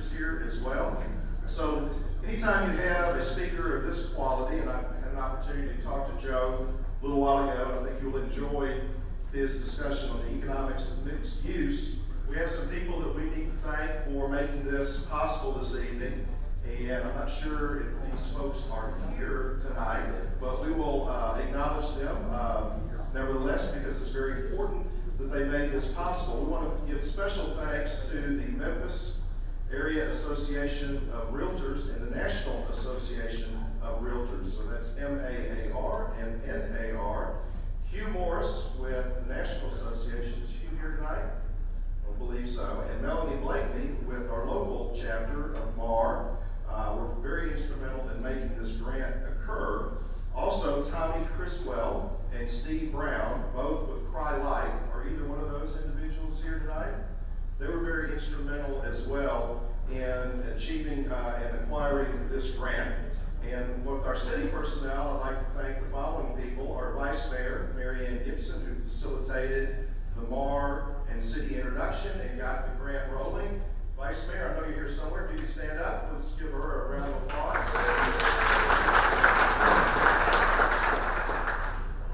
speakers here as well. So anytime you have a speaker of this quality, and I had an opportunity to talk to Joe a little while ago, and I think you'll enjoy his discussion on the economics of mixed use. We have some people that we need to thank for making this possible this evening, and I'm not sure if these folks are here tonight, but we will acknowledge them nevertheless, because it's very important that they made this possible. We want to give special thanks to the Memphis Area Association of Realtors and the National Association of Realtors. So that's MAAR and NAR. Hugh Morris with the National Association. Is Hugh here tonight? I don't believe so. And Melanie Blakeney with our local chapter of MAR. Were very instrumental in making this grant occur. Also, Tommy Criswell and Steve Brown, both with Cry Light. Are either one of those individuals here tonight? They were very instrumental as well in achieving and acquiring this grant. And with our city personnel, I'd like to thank the following people. Our Vice Mayor, Mary Ann Gibson, who facilitated the MAR and city introduction and got the grant rolling. Vice Mayor, I know you're here somewhere. If you could stand up, let's give her a round of applause.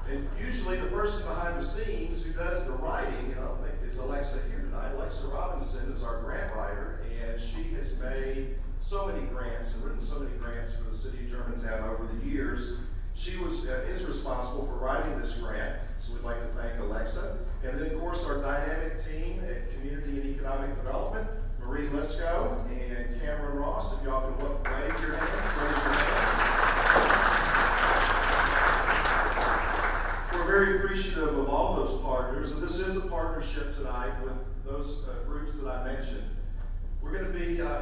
And usually the person behind the scenes who does the writing, and I don't think it's Alexa here tonight. Alexa Robinson is our grant writer, and she has made so many grants and written so many grants for the city of Germantown over the years. She is responsible for writing this grant, so we'd like to thank Alexa. And then, of course, our dynamic team at Community and Economic Development, Marie Lesko and Cameron Ross. If y'all can wave your hands, raise your hands. We're very appreciative of all those partners, and this is a partnership tonight with those groups that I mentioned. We're going to be I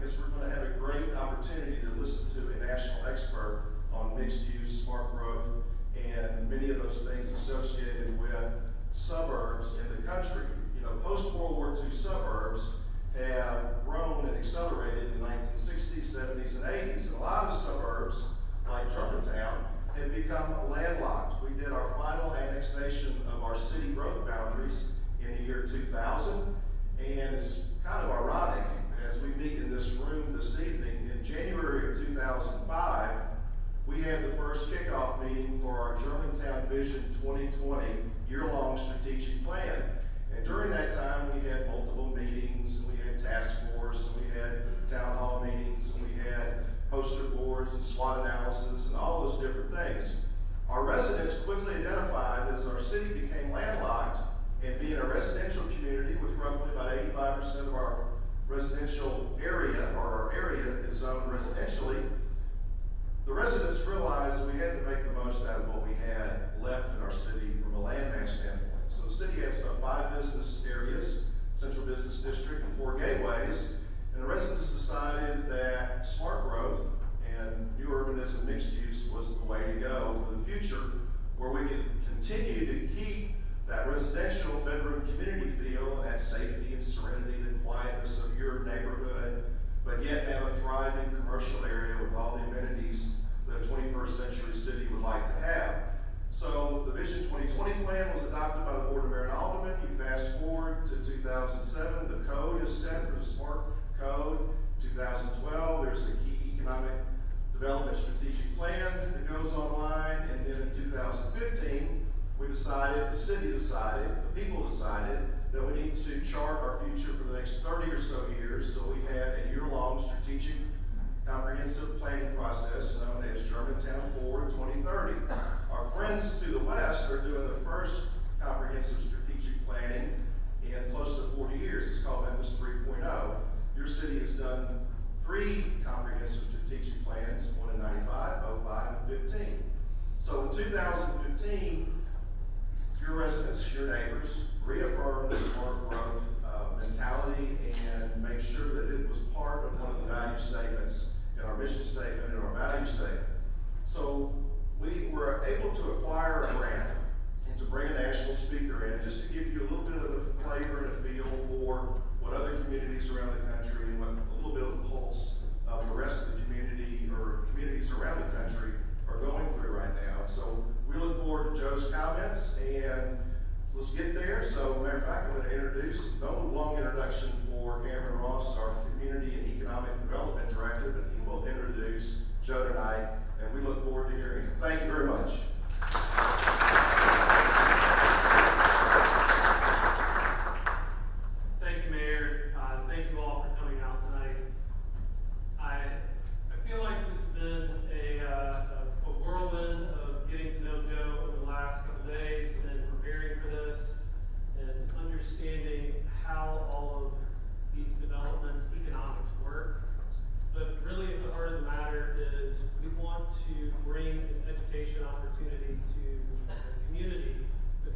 guess we're going to have a great opportunity to listen to a national expert on mixed use, smart growth, and many of those things associated with suburbs in the country. You know, post-World War II suburbs have grown and accelerated in the 1960s, 70s, and 80s. And a lot of suburbs, like Germantown, have become landlocked. We did our final annexation of our city growth boundaries in the year 2000, and it's kind of ironic as we meet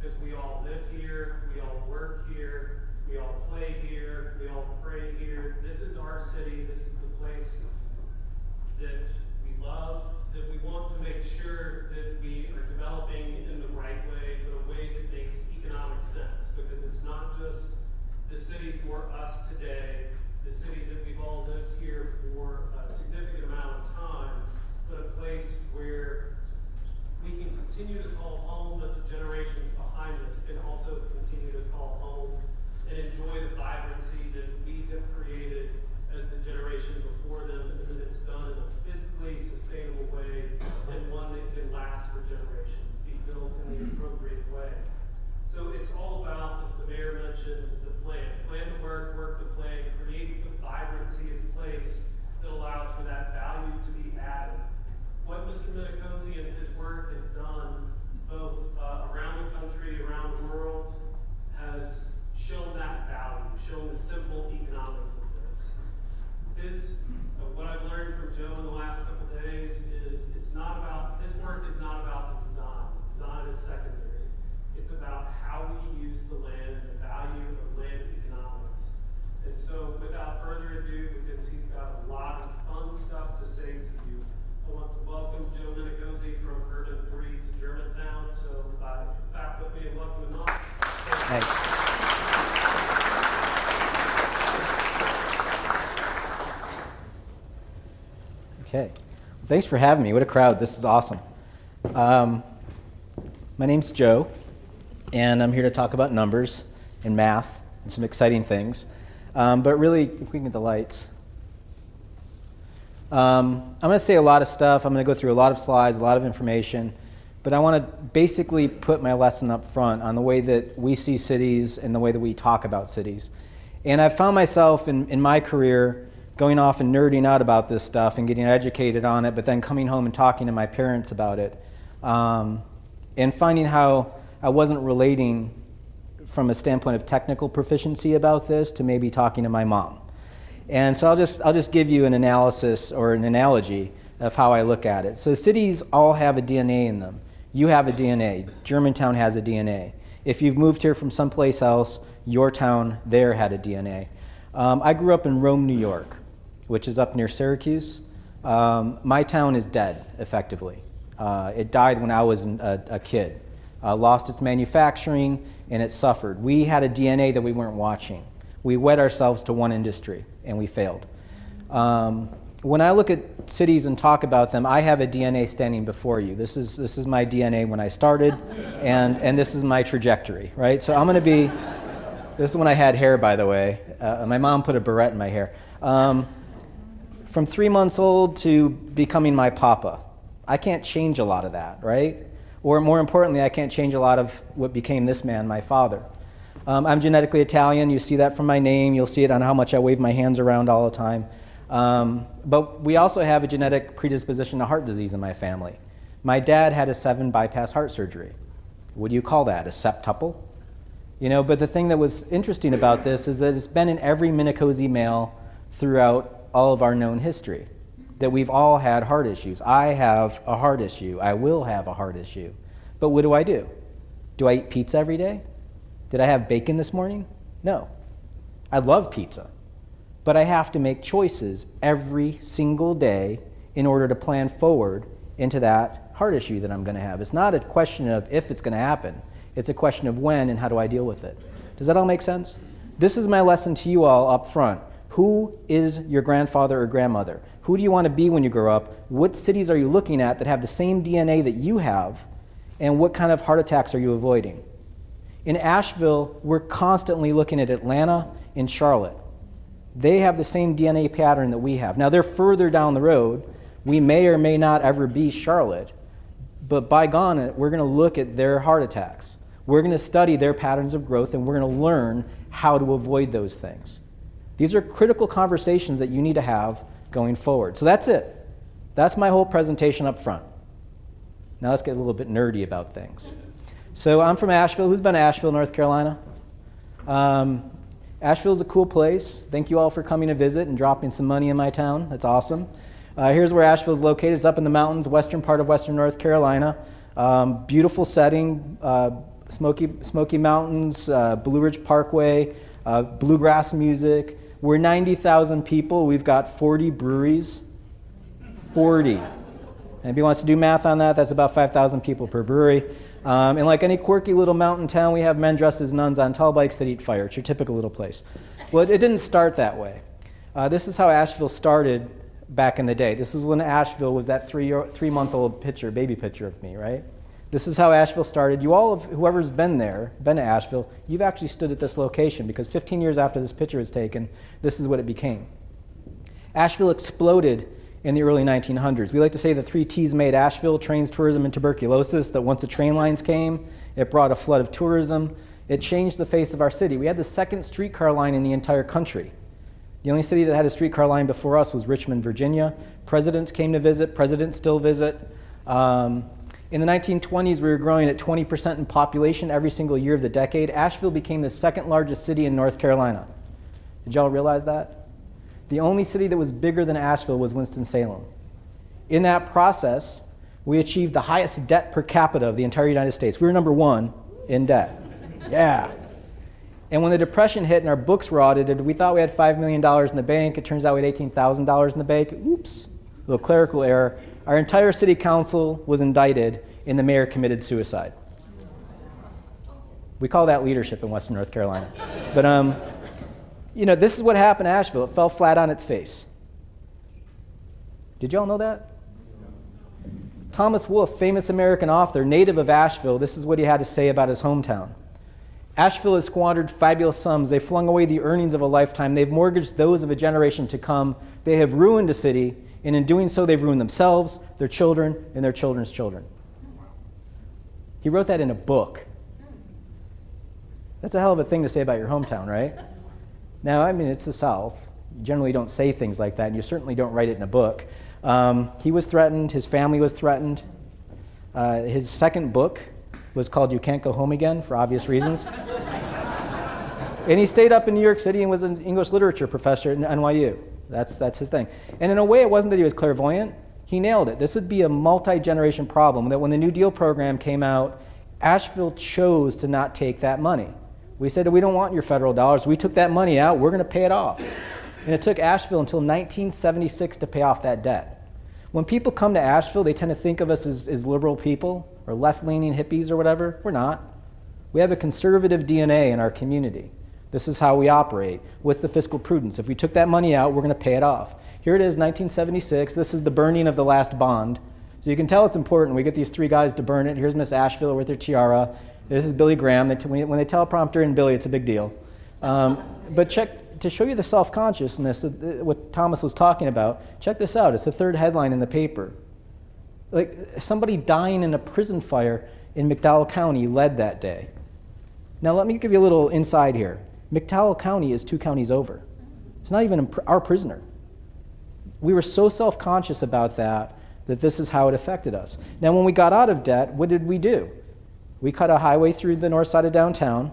because we all live here, we all work here, we all play here, we all pray here. This is our city. This is the place that we love, that we want to make sure that we are developing in the right way, but a way that makes economic sense, because it's not just the city for us today, the city that we've all lived here for a significant amount of time, but a place where we can continue to call home the generations behind us, and also continue to call home and enjoy the vibrancy that we have created as the generation before them, and that it's done in a physically sustainable way, and one that can last for generations, be built in the appropriate way. So it's all about, as the mayor mentioned, the plan. Plan to work, work to play, create the vibrancy of place that allows for that value to be added. What Mr. Minicozzi and his work has done, both around the country, around the world, has shown that value, shown the simple economics of this. What I've learned from Joe in the last couple of days is his work is not about the design. The design is secondary. It's about how we use the land, the value of land economics. And so without further ado, because he's got a lot of fun stuff to say to you, I want to welcome Joe Minicozzi from Urban 3 to Germantown. So back with me and welcome him on. Thanks. Okay. Well, thanks for having me. What a crowd. This is awesome. My name's Joe, and I'm here to talk about numbers and math and some exciting things. But really, if we can get the lights. I'm going to say a lot of stuff. I'm going to go through a lot of slides, a lot of information. But I want to basically put my lesson up front on the way that we see cities and the way that we talk about cities. And I've found myself in my career going off and nerding out about this stuff and getting educated on it, but then coming home and talking to my parents about it, and finding how I wasn't relating from a standpoint of technical proficiency about this to maybe talking to my mom. And so I'll just give you an analysis or an analogy of how I look at it. So cities all have a DNA in them. You have a DNA. Germantown has a DNA. If you've moved here from someplace else, your town there had a DNA. I grew up in Rome, New York, which is up near Syracuse. My town is dead, effectively. It died when I was a kid. Lost its manufacturing, and it suffered. We had a DNA that we weren't watching. We wed ourselves to one industry, and we failed. When I look at cities and talk about them, I have a DNA standing before you. This is my DNA when I started, and this is my trajectory, right? So I'm going to be, this is when I had hair, by the way. My mom put a barrette in my hair. From 3 months old to becoming my papa, I can't change a lot of that, right? Or more importantly, I can't change a lot of what became this man, my father. I'm genetically Italian. You see that from my name. You'll see it on how much I wave my hands around all the time. But we also have a genetic predisposition to heart disease in my family. My dad had a 7 bypass heart surgery. What do you call that? A septuple? You know, but the thing that was interesting about this is that it's been in every Minicozzi male throughout all of our known history, that we've all had heart issues. I have a heart issue. I will have a heart issue. But what do? Do I eat pizza every day? Did I have bacon this morning? No. I love pizza. But I have to make choices every single day in order to plan forward into that heart issue that I'm going to have. It's not a question of if it's going to happen. It's a question of when and how do I deal with it. Does that all make sense? This is my lesson to you all up front. Who is your grandfather or grandmother? Who do you want to be when you grow up? What cities are you looking at that have the same DNA that you have? And what kind of heart attacks are you avoiding? In Asheville, we're constantly looking at Atlanta and Charlotte. They have the same DNA pattern that we have. Now, they're further down the road. We may or may not ever be Charlotte. But by gone, we're going to look at their heart attacks. We're going to study their patterns of growth, and we're going to learn how to avoid those things. These are critical conversations that you need to have going forward. So that's it. That's my whole presentation up front. Now let's get a little bit nerdy about things. So I'm from Asheville. Who's been to Asheville, North Carolina? Asheville's a cool place. Thank you all for coming to visit and dropping some money in my town. That's awesome. Here's where Asheville's located. It's up in the mountains, western part of western North Carolina. Beautiful setting, Smoky Mountains, Blue Ridge Parkway, bluegrass music. We're 90,000 people. We've got 40 breweries. 40. Anybody wants to do math on that? That's about 5,000 people per brewery. And like any quirky little mountain town, we have men dressed as nuns on tall bikes that eat fire. It's your typical little place. Well, it didn't start that way. This is how Asheville started back in the day. This is when Asheville was that three-month-old baby picture of me, right? This is how Asheville started. You all, whoever's been there, been to Asheville, you've actually stood at this location because 15 years after this picture was taken, this is what it became. Asheville exploded in the early 1900s. We like to say the 3 T's made Asheville: trains, tourism, and tuberculosis, that once the train lines came, it brought a flood of tourism. It changed the face of our city. We had the second streetcar line in the entire country. The only city that had a streetcar line before us was Richmond, Virginia. Presidents came to visit. Presidents still visit. In the 1920s, we were growing at 20% in population every single year of the decade. Asheville became the second largest city in North Carolina. Did y'all realize that? The only city that was bigger than Asheville was Winston-Salem. In that process, we achieved the highest debt per capita of the entire United States. We were number 1 in debt. Yeah. And when the Depression hit and our books were audited, we thought we had $5 million in the bank. It turns out we had $18,000 in the bank. Oops, a little clerical error. Our entire city council was indicted and the mayor committed suicide. We call that leadership in Western North Carolina. But, this is what happened to Asheville. It fell flat on its face. Did y'all know that? Thomas Wolfe, famous American author, native of Asheville, this is what he had to say about his hometown. Asheville has squandered fabulous sums. They've flung away the earnings of a lifetime. They've mortgaged those of a generation to come. They have ruined a city, and in doing so, they've ruined themselves, their children, and their children's children. He wrote that in a book. That's a hell of a thing to say about your hometown, right? Now, it's the South. You generally don't say things like that, and you certainly don't write it in a book. He was threatened. His family was threatened. His second book was called You Can't Go Home Again, for obvious reasons. And he stayed up in New York City and was an English literature professor at NYU. That's his thing. And in a way, it wasn't that he was clairvoyant. He nailed it. This would be a multi-generation problem, that when the New Deal program came out, Asheville chose to not take that money. We said, we don't want your federal dollars. We took that money out. We're going to pay it off. And it took Asheville until 1976 to pay off that debt. When people come to Asheville, they tend to think of us as liberal people or left-leaning hippies or whatever. We're not. We have a conservative DNA in our community. This is how we operate. What's the fiscal prudence? If we took that money out, we're going to pay it off. Here it is, 1976. This is the burning of the last bond. So you can tell it's important. We get these 3 guys to burn it. Here's Miss Asheville with her tiara. This is Billy Graham. When they teleprompter in Billy, it's a big deal. But check, to show you the self-consciousness of what Thomas was talking about, check this out. It's the 3rd headline in the paper. Like, somebody dying in a prison fire in McDowell County led that day. Now let me give you a little inside here. McDowell County is 2 counties over. It's not even our prisoner. We were so self-conscious about that this is how it affected us. Now when we got out of debt, what did we do? We cut a highway through the north side of downtown,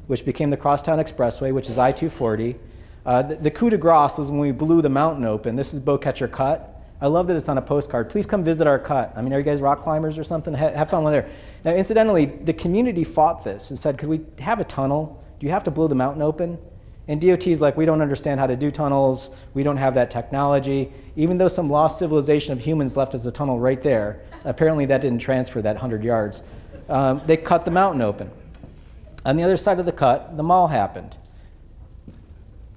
which became the Crosstown Expressway, which is I-240. The coup de grace was when we blew the mountain open. This is Bowcatcher Cut. I love that it's on a postcard. Please come visit our cut. Are you guys rock climbers or something? Have fun with there. Now, incidentally, the community fought this and said, could we have a tunnel? Do you have to blow the mountain open? And DOT's like, we don't understand how to do tunnels. We don't have that technology. Even though some lost civilization of humans left us a tunnel right there, apparently that didn't transfer that 100 yards. They cut the mountain open. On the other side of the cut, the mall happened.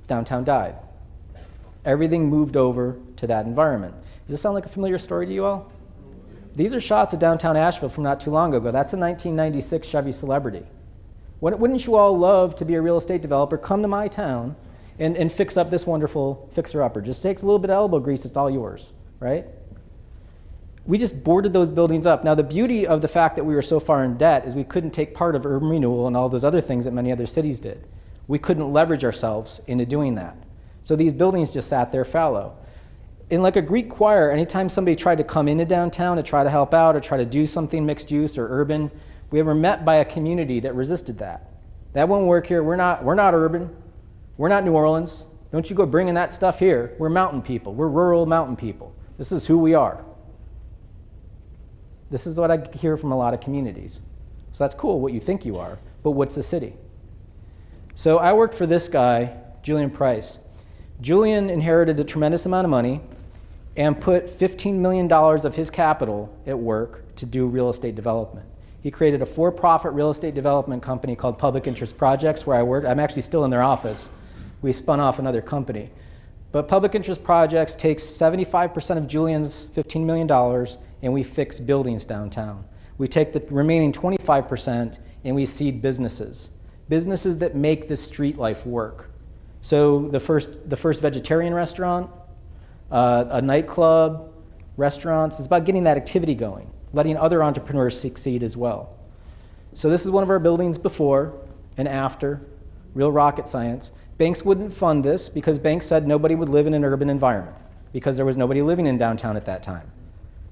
Downtown died. Everything moved over to that environment. Does this sound like a familiar story to you all? These are shots of downtown Asheville from not too long ago. That's a 1996 Chevy Celebrity. Wouldn't you all love to be a real estate developer, come to my town, and fix up this wonderful fixer-upper? Just takes a little bit of elbow grease, it's all yours, right? We just boarded those buildings up. Now, the beauty of the fact that we were so far in debt is we couldn't take part of urban renewal and all those other things that many other cities did. We couldn't leverage ourselves into doing that. So these buildings just sat there fallow. In like a Greek choir, anytime somebody tried to come into downtown to try to help out or try to do something mixed use or urban, we were met by a community that resisted that. That won't work here. We're not urban. We're not New Orleans. Don't you go bringing that stuff here. We're mountain people. We're rural mountain people. This is who we are. This is what I hear from a lot of communities. So that's cool, what you think you are, but what's a city? So I worked for this guy, Julian Price. Julian inherited a tremendous amount of money and put $15 million of his capital at work to do real estate development. He created a for-profit real estate development company called Public Interest Projects, where I worked. I'm actually still in their office. We spun off another company. But Public Interest Projects takes 75% of Julian's $15 million and we fix buildings downtown. We take the remaining 25% and we seed businesses. Businesses that make this street life work. So the first vegetarian restaurant, a nightclub, restaurants, it's about getting that activity going, letting other entrepreneurs succeed as well. So this is one of our buildings before and after, real rocket science. Banks wouldn't fund this because banks said nobody would live in an urban environment because there was nobody living in downtown at that time.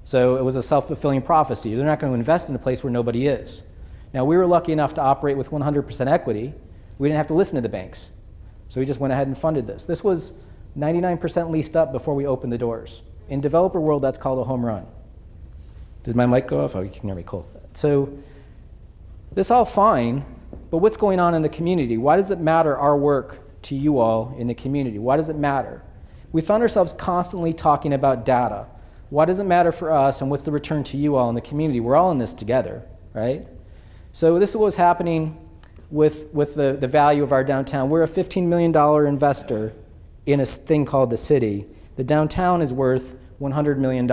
So it was a self-fulfilling prophecy. They're not going to invest in a place where nobody is. Now, we were lucky enough to operate with 100% equity. We didn't have to listen to the banks. So we just went ahead and funded this. This was 99% leased up before we opened the doors. In developer world, that's called a home run. Did my mic go off? Oh, you can hear me, cool. So this all fine, but what's going on in the community? Why does it matter, our work, to you all in the community? Why does it matter? We found ourselves constantly talking about data. Why does it matter for us, and what's the return to you all in the community? We're all in this together, right? So this is what was happening with the value of our downtown. We're a $15 million investor in a thing called the city. The downtown is worth $100 million.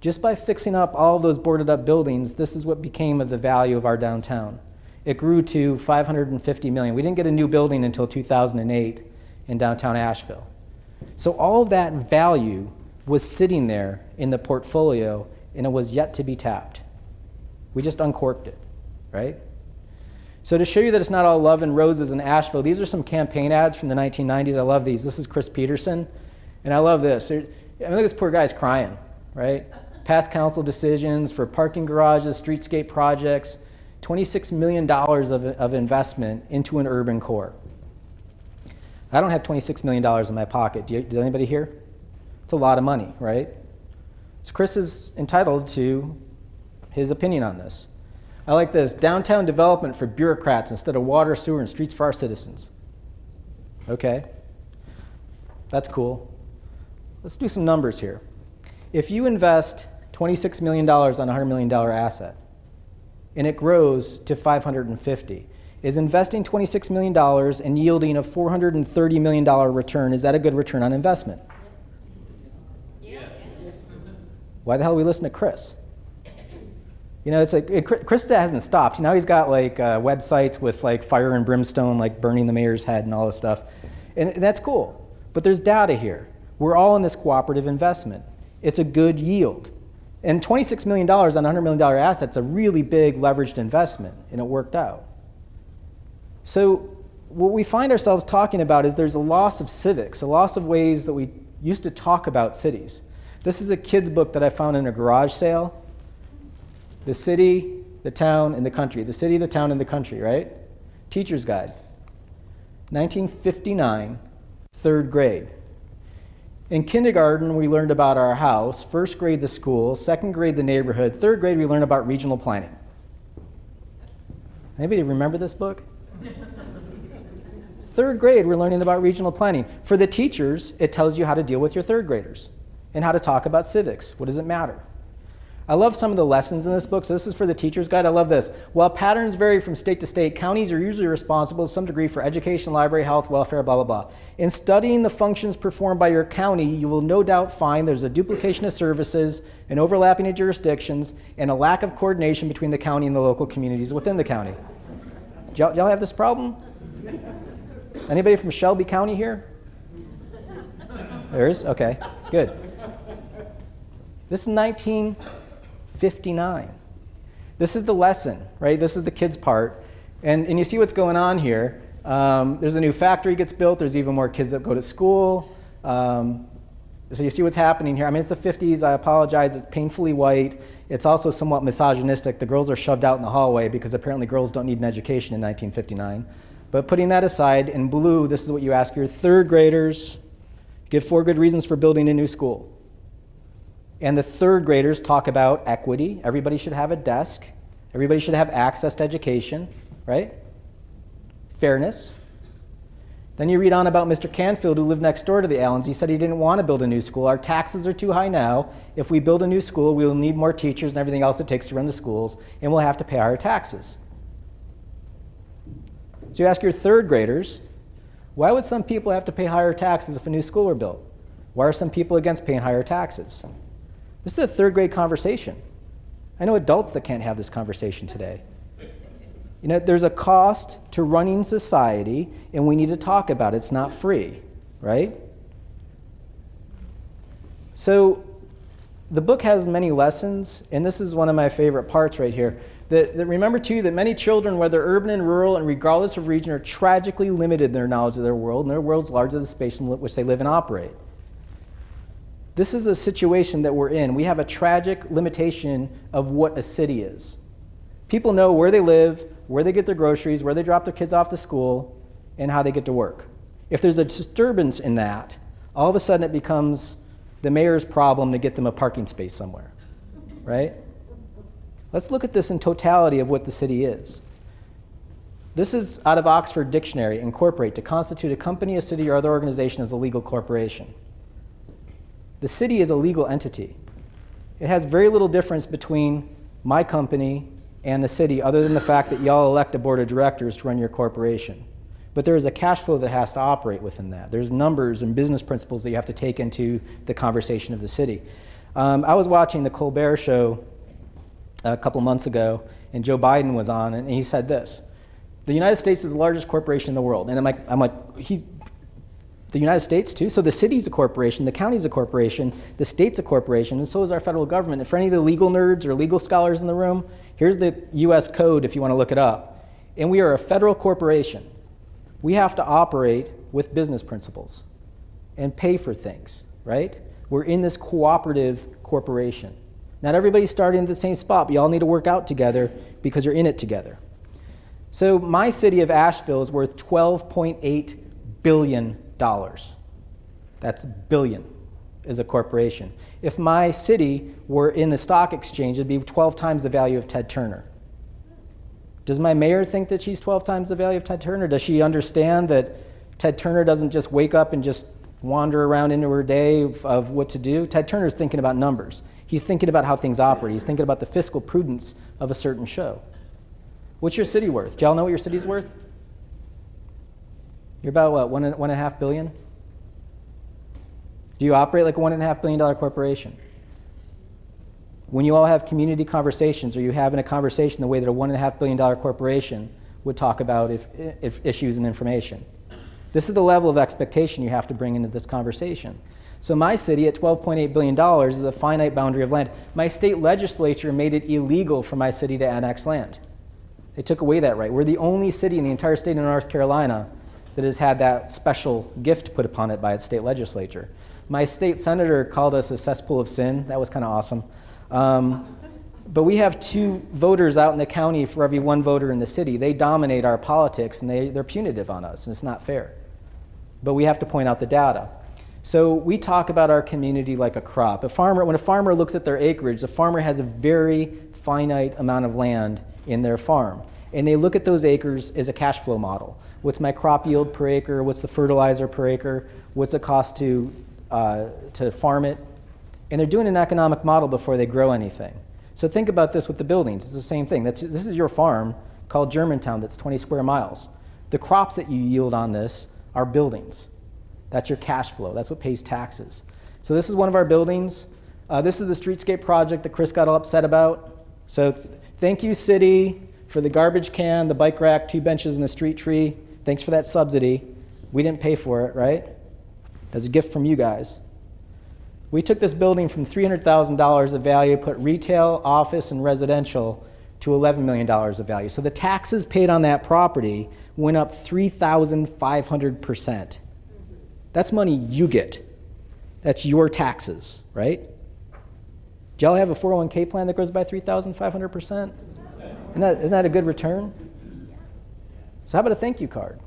Just by fixing up all of those boarded up buildings, this is what became of the value of our downtown. It grew to $550 million. We didn't get a new building until 2008 in downtown Asheville. So all of that value was sitting there in the portfolio, and it was yet to be tapped. We just uncorked it, right? So to show you that it's not all love and roses in Asheville, these are some campaign ads from the 1990s. I love these. This is Chris Peterson, and I love this. I mean, look at this poor guy's crying, right? Past council decisions for parking garages, streetscape projects, $26 million of investment into an urban core. I don't have $26 million in my pocket. Does anybody here? It's a lot of money, right? So Chris is entitled to his opinion on this. I like this. Downtown development for bureaucrats instead of water, sewer, and streets for our citizens. Okay. That's cool. Let's do some numbers here. If you invest $26 million on a $100 million asset, and it grows to 550, is investing $26 million and yielding a $430 million return, is that a good return on investment? Yes. Why the hell we listen to Chris? You know, it's like, Chris hasn't stopped. Now he's got like websites with like fire and brimstone, like burning the mayor's head and all this stuff. And that's cool. But there's data here. We're all in this cooperative investment. It's a good yield. And $26 million on a $100 million asset's a really big leveraged investment, and it worked out. So what we find ourselves talking about is there's a loss of civics, a loss of ways that we used to talk about cities. This is a kid's book that I found in a garage sale. The city, the town, and the country. The city, the town, and the country, right? Teacher's Guide. 1959, third grade. In kindergarten, we learned about our house. First grade, the school. Second grade, the neighborhood. Third grade, we learned about regional planning. Anybody remember this book? Third grade, we're learning about regional planning. For the teachers, it tells you how to deal with your third graders and how to talk about civics. What does it matter? I love some of the lessons in this book. So this is for the Teacher's Guide. I love this. While patterns vary from state to state, counties are usually responsible to some degree for education, library, health, welfare, blah, blah, blah. In studying the functions performed by your county, you will no doubt find there's a duplication of services, an overlapping of jurisdictions, and a lack of coordination between the county and the local communities within the county. Do y'all have this problem? Anybody from Shelby County here? There is? Okay, good. This is 1959. This is the lesson, right? This is the kids' part. And you see what's going on here. There's a new factory gets built. There's even more kids that go to school. So you see what's happening here. I mean, it's the 50s. I apologize. It's painfully white. It's also somewhat misogynistic. The girls are shoved out in the hallway because apparently girls don't need an education in 1959. But putting that aside, in blue, this is what you ask your third graders. Give 4 good reasons for building a new school. And the third graders talk about equity. Everybody should have a desk. Everybody should have access to education, right? Fairness. Then you read on about Mr. Canfield, who lived next door to the Allens. He said he didn't want to build a new school. Our taxes are too high now. If we build a new school, we will need more teachers and everything else it takes to run the schools, and we'll have to pay higher taxes. So you ask your third graders, why would some people have to pay higher taxes if a new school were built? Why are some people against paying higher taxes? This is a third grade conversation. I know adults that can't have this conversation today. You know, there's a cost to running society, and we need to talk about it. It's not free, right? So the book has many lessons, and this is one of my favorite parts right here. That remember, too, that many children, whether urban and rural and regardless of region, are tragically limited in their knowledge of their world, and their world's largely the space in which they live and operate. This is a situation that we're in. We have a tragic limitation of what a city is. People know where they live, where they get their groceries, where they drop their kids off to school, and how they get to work. If there's a disturbance in that, all of a sudden it becomes the mayor's problem to get them a parking space somewhere, right? Let's look at this in totality of what the city is. This is out of Oxford Dictionary. Incorporate, to constitute a company, a city, or other organization as a legal corporation. The city is a legal entity. It has very little difference between my company and the city, other than the fact that y'all elect a board of directors to run your corporation. But there is a cash flow that has to operate within that. There's numbers and business principles that you have to take into the conversation of the city. I was watching the Colbert Show a couple months ago, and Joe Biden was on, and he said this: the United States is the largest corporation in the world. And I'm like, the United States too? So the city's a corporation, the county's a corporation, the state's a corporation, and so is our federal government. And for any of the legal nerds or legal scholars in the room, here's the US code if you want to look it up. And we are a federal corporation. We have to operate with business principles and pay for things, right? We're in this cooperative corporation. Not everybody's starting at the same spot, but you all need to work out together because you're in it together. So my city of Asheville is worth $12.8 billion. That's billion as a corporation. If my city were in the stock exchange, it'd be 12 times the value of Ted Turner. Does my mayor think that she's 12 times the value of Ted Turner? Does she understand that Ted Turner doesn't just wake up and just wander around into her day of what to do? Ted Turner's thinking about numbers. He's thinking about how things operate. He's thinking about the fiscal prudence of a certain show. What's your city worth? Do y'all know what your city's worth? You're about what, $1.5 billion? Do you operate like a $1.5 billion corporation? When you all have community conversations, are you having a conversation the way that a $1.5 billion corporation would talk about if issues and information? This is the level of expectation you have to bring into this conversation. So my city at $12.8 billion is a finite boundary of land. My state legislature made it illegal for my city to annex land. They took away that right. We're the only city in the entire state of North Carolina that has had that special gift put upon it by its state legislature. My state senator called us a cesspool of sin. That was kind of awesome. But we have 2 voters out in the county for every 1 voter in the city. They dominate our politics, and they're punitive on us, and it's not fair. But we have to point out the data. So we talk about our community like a crop. When a farmer looks at their acreage, the farmer has a very finite amount of land in their farm. And they look at those acres as a cash flow model. What's my crop yield per acre? What's the fertilizer per acre? What's the cost to farm it? And they're doing an economic model before they grow anything. So think about this with the buildings. It's the same thing. This is your farm called Germantown that's 20 square miles. The crops that you yield on this are buildings. That's your cash flow. That's what pays taxes. So this is one of our buildings. This is the streetscape project that Chris got all upset about. So thank you, city, for the garbage can, the bike rack, 2 benches, and a street tree. Thanks for that subsidy. We didn't pay for it, right? That's a gift from you guys. We took this building from $300,000 of value, put retail, office, and residential to $11 million of value. So the taxes paid on that property went up 3,500%. That's money you get. That's your taxes, right? Do y'all have a 401k plan that grows by 3,500%? Isn't that a good return? So how about a thank you card?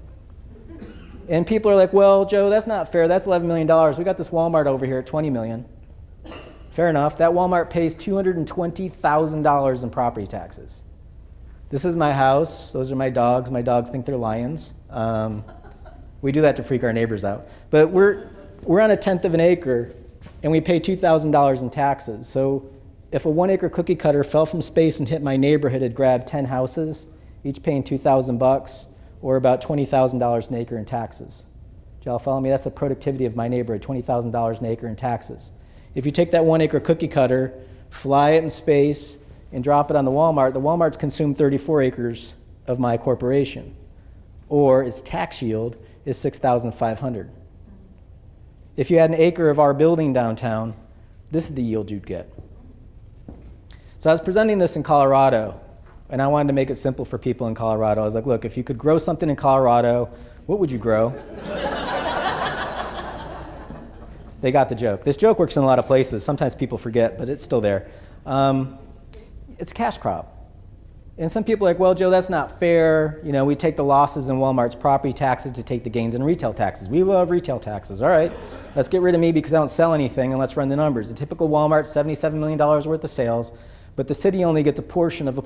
And people are like, well, Joe, that's not fair. That's $11 million. We got this Walmart over here at $20 million. Fair enough. That Walmart pays $220,000 in property taxes. This is my house. Those are my dogs. My dogs think they're lions. We do that to freak our neighbors out. But we're on 1/10 of an acre, and we pay $2,000 in taxes. So if a 1-acre cookie cutter fell from space and hit my neighborhood, it'd grab 10 houses, each paying $2,000, or about $20,000 an acre in taxes. Do y'all follow me? That's the productivity of my neighborhood, $20,000 an acre in taxes. If you take that 1-acre cookie cutter, fly it in space, and drop it on the Walmart's consumed 34 acres of my corporation, or its tax yield is $6,500. If you had an acre of our building downtown, this is the yield you'd get. So I was presenting this in Colorado, and I wanted to make it simple for people in Colorado. I was like, look, if you could grow something in Colorado, what would you grow? They got the joke. This joke works in a lot of places. Sometimes people forget, but it's still there. It's a cash crop. And some people are like, well, Joe, that's not fair. You know, we take the losses in Walmart's property taxes to take the gains in retail taxes. We love retail taxes. All right, let's get rid of me because I don't sell anything, and let's run the numbers. A typical Walmart, $77 million worth of sales, but the city only gets a portion of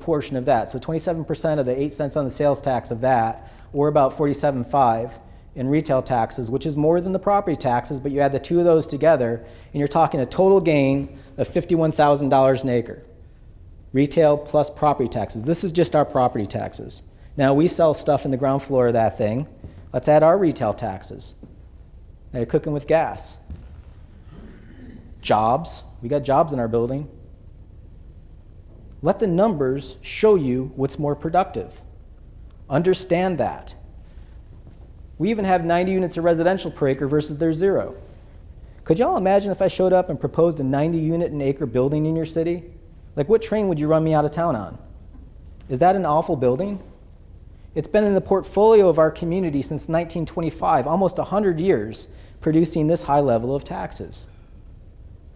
that. So 27% of the 8 cents on the sales tax of that, or about $47.5 in retail taxes, which is more than the property taxes, but you add the two of those together, and you're talking a total gain of $51,000 an acre. Retail plus property taxes. This is just our property taxes. Now, we sell stuff in the ground floor of that thing. Let's add our retail taxes. Now, you're cooking with gas. Jobs. We got jobs in our building. Let the numbers show you what's more productive. Understand that. We even have 90 units of residential per acre versus their 0. Could y'all imagine if I showed up and proposed a 90 unit an acre building in your city? Like, what train would you run me out of town on? Is that an awful building? It's been in the portfolio of our community since 1925, almost 100 years, producing this high level of taxes.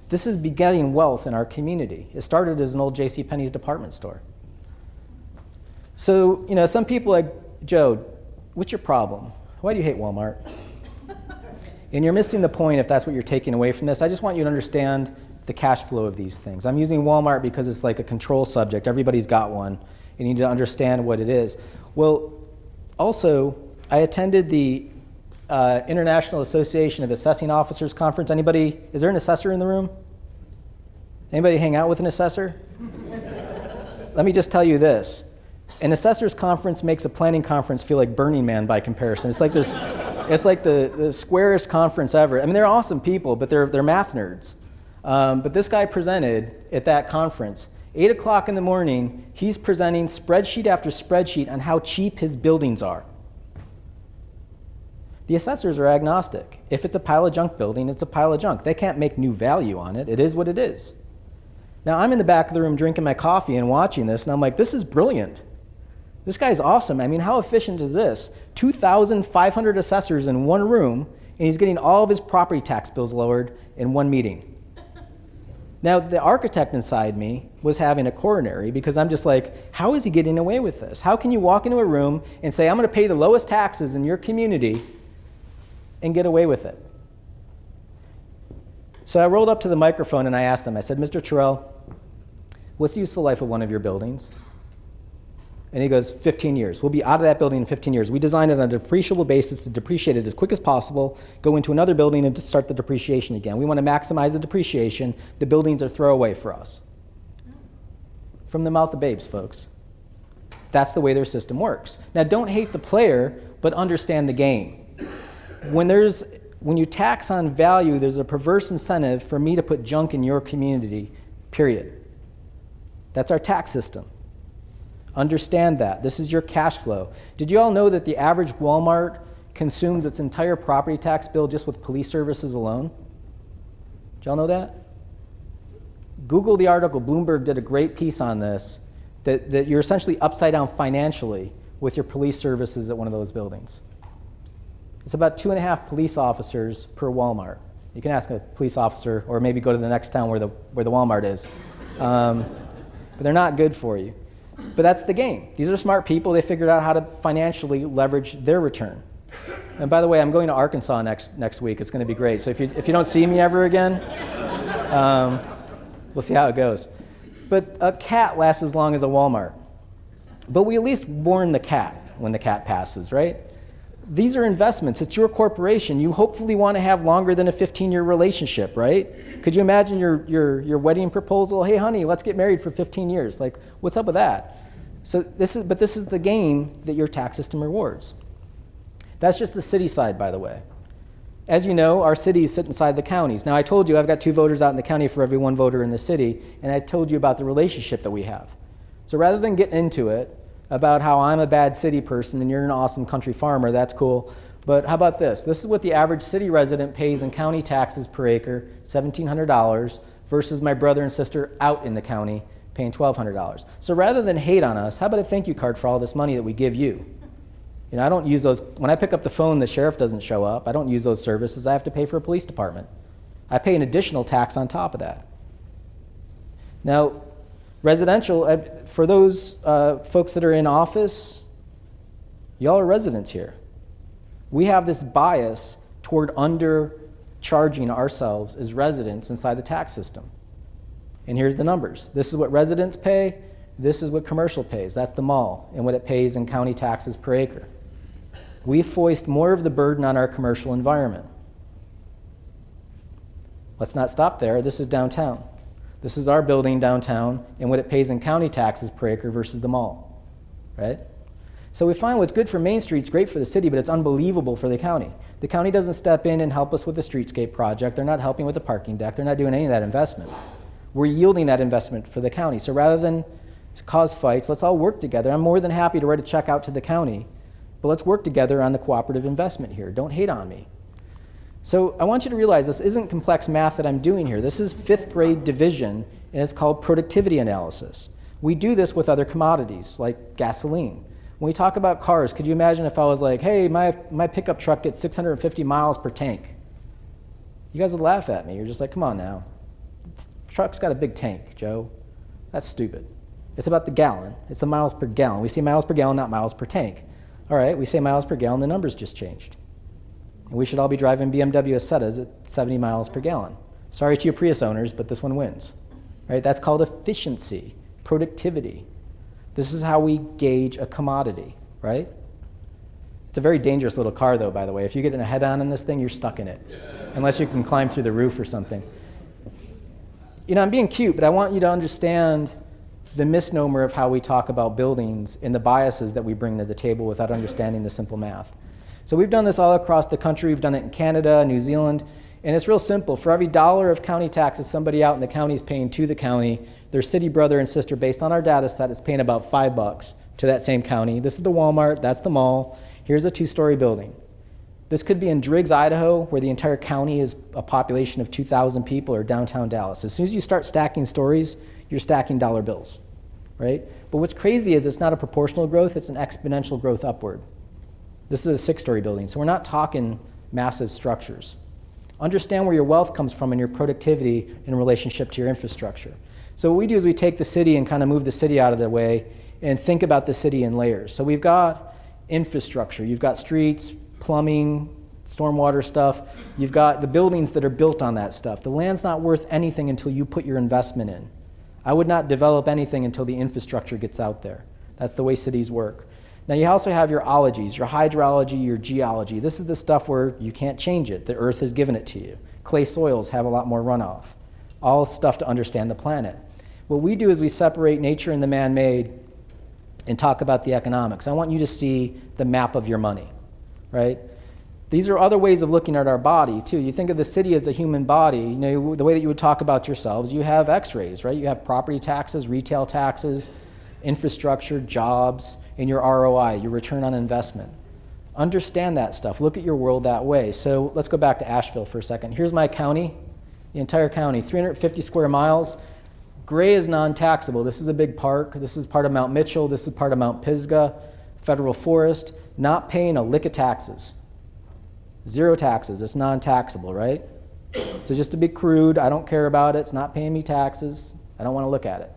This is begetting wealth in our community. It started as an old JCPenney's department store. So, you know, some people are like, Joe, what's your problem? Why do you hate Walmart? And you're missing the point if that's what you're taking away from this. I just want you to understand the cash flow of these things. I'm using Walmart because it's like a control subject. Everybody's got one. You need to understand what it is. Well, also, I attended the International Association of Assessing Officers Conference. Anybody, is there an assessor in the room? Anybody hang out with an assessor? Let me just tell you this. An assessor's conference makes a planning conference feel like Burning Man by comparison. It's like this, it's like the squarest conference ever. I mean, they're awesome people, but they're math nerds. But this guy presented at that conference. 8 o'clock in the morning, he's presenting spreadsheet after spreadsheet on how cheap his buildings are. The assessors are agnostic. If it's a pile of junk building, it's a pile of junk. They can't make new value on it. It is what it is. Now, I'm in the back of the room drinking my coffee and watching this, and I'm like, this is brilliant. This guy's awesome. I mean, how efficient is this? 2,500 assessors in one room, and he's getting all of his property tax bills lowered in one meeting. Now, the architect inside me was having a coronary because I'm just like, how is he getting away with this? How can you walk into a room and say, I'm going to pay the lowest taxes in your community and get away with it? So I rolled up to the microphone and I asked him, I said, Mr. Terrell, what's the useful life of one of your buildings? And he goes, 15 years. We'll be out of that building in 15 years. We designed it on a depreciable basis to depreciate it as quick as possible, go into another building and to start the depreciation again. We want to maximize the depreciation. The buildings are throwaway for us. From the mouth of babes, folks. That's the way their system works. Now, don't hate the player, but understand the game. When you tax on value, there's a perverse incentive for me to put junk in your community, period. That's our tax system. Understand that. This is your cash flow. Did you all know that the average Walmart consumes its entire property tax bill just with police services alone? Did y'all know that? Google the article. Bloomberg did a great piece on this, that you're essentially upside down financially with your police services at one of those buildings. It's about 2.5 police officers per Walmart. You can ask a police officer, or maybe go to the next town where the Walmart is. But they're not good for you. But that's the game. These are smart people. They figured out how to financially leverage their return. And by the way, I'm going to Arkansas next week. It's going to be great. So if you don't see me ever again, we'll see how it goes. But a cat lasts as long as a Walmart. But we at least warn the cat when the cat passes, right? These are investments. It's your corporation. You hopefully want to have longer than a 15-year relationship, right? Could you imagine your wedding proposal? Hey, honey, let's get married for 15 years. Like, what's up with that? So this is the game that your tax system rewards. That's just the city side, by the way. As you know, our cities sit inside the counties. Now, I told you I've got 2 voters out in the county for every 1 voter in the city, and I told you about the relationship that we have. So rather than get into it about how I'm a bad city person and you're an awesome country farmer, that's cool. But how about this? This is what the average city resident pays in county taxes per acre, $1,700, versus my brother and sister out in the county paying $1,200. So rather than hate on us, how about a thank you card for all this money that we give you? You know, I don't use those. When I pick up the phone, the sheriff doesn't show up. I don't use those services. I have to pay for a police department. I pay an additional tax on top of that. Now, residential, for those folks that are in office, y'all are residents here. We have this bias toward undercharging ourselves as residents inside the tax system. And here's the numbers. This is what residents pay. This is what commercial pays. That's the mall and what it pays in county taxes per acre. We foist more of the burden on our commercial environment. Let's not stop there. This is downtown. This is our building downtown and what it pays in county taxes per acre versus the mall, right? So we find what's good for Main Street's great for the city, but it's unbelievable for the county. The county doesn't step in and help us with the streetscape project. They're not helping with the parking deck. They're not doing any of that investment. We're yielding that investment for the county. So rather than cause fights, let's all work together. I'm more than happy to write a check out to the county, but let's work together on the cooperative investment here. Don't hate on me. So I want you to realize this isn't complex math that I'm doing here. This is 5th grade division, and it's called productivity analysis. We do this with other commodities, like gasoline. When we talk about cars, could you imagine if I was like, hey, my pickup truck gets 650 miles per tank? You guys would laugh at me. You're just like, come on now. The truck's got a big tank, Joe. That's stupid. It's about the gallon. It's the miles per gallon. We say miles per gallon, not miles per tank. All right, we say miles per gallon, the numbers just changed. And we should all be driving BMW Asettas at 70 miles per gallon. Sorry to you Prius owners, but this one wins. Right? That's called efficiency, productivity. This is how we gauge a commodity, right? It's a very dangerous little car, though, by the way. If you get in a head-on in this thing, you're stuck in it, unless you can climb through the roof or something. You know, I'm being cute, but I want you to understand the misnomer of how we talk about buildings and the biases that we bring to the table without understanding the simple math. So we've done this all across the country. We've done it in Canada, New Zealand, and it's real simple. For every $1 of county taxes somebody out in the county is paying to the county, their city brother and sister, based on our data set, is paying about $5 to that same county. This is the Walmart, that's the mall. Here's a 2-story building. This could be in Driggs, Idaho, where the entire county is a population of 2,000 people, or downtown Dallas. As soon as you start stacking stories, you're stacking dollar bills, right? But what's crazy is it's not a proportional growth, it's an exponential growth upward. This is a 6-story building, so we're not talking massive structures. Understand where your wealth comes from and your productivity in relationship to your infrastructure. So what we do is we take the city and kind of move the city out of the way and think about the city in layers. So we've got infrastructure. You've got streets, plumbing, stormwater stuff. You've got the buildings that are built on that stuff. The land's not worth anything until you put your investment in. I would not develop anything until the infrastructure gets out there. That's the way cities work. Now you also have your ologies, your hydrology, your geology. This is the stuff where you can't change it. The earth has given it to you. Clay soils have a lot more runoff. All stuff to understand the planet. What we do is we separate nature and the man-made and talk about the economics. I want you to see the map of your money, right? These are other ways of looking at our body, too. You think of the city as a human body, you know, the way that you would talk about yourselves, you have x-rays, right? You have property taxes, retail taxes, infrastructure, jobs, and your ROI, your return on investment. Understand that stuff. Look at your world that way. So let's go back to Asheville for a second. Here's my county, the entire county, 350 square miles. Gray is non-taxable. This is a big park. This is part of Mount Mitchell. This is part of Mount Pisgah, federal forest. Not paying a lick of taxes. 0 taxes. It's non-taxable, right? So just to be crude, I don't care about it. It's not paying me taxes. I don't want to look at it.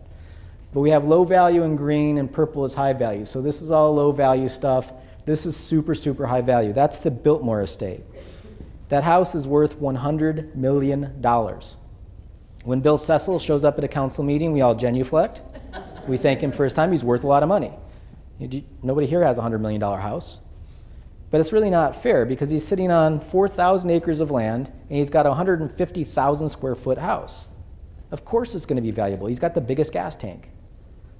But we have low value in green and purple is high value. So this is all low value stuff. This is super, super high value. That's the Biltmore estate. That house is worth $100 million. When Bill Cecil shows up at a council meeting, we all genuflect. We thank him for his time. He's worth a lot of money. Nobody here has a $100 million house. But it's really not fair because he's sitting on 4,000 acres of land and he's got a 150,000 square foot house. Of course it's going to be valuable. He's got the biggest gas tank.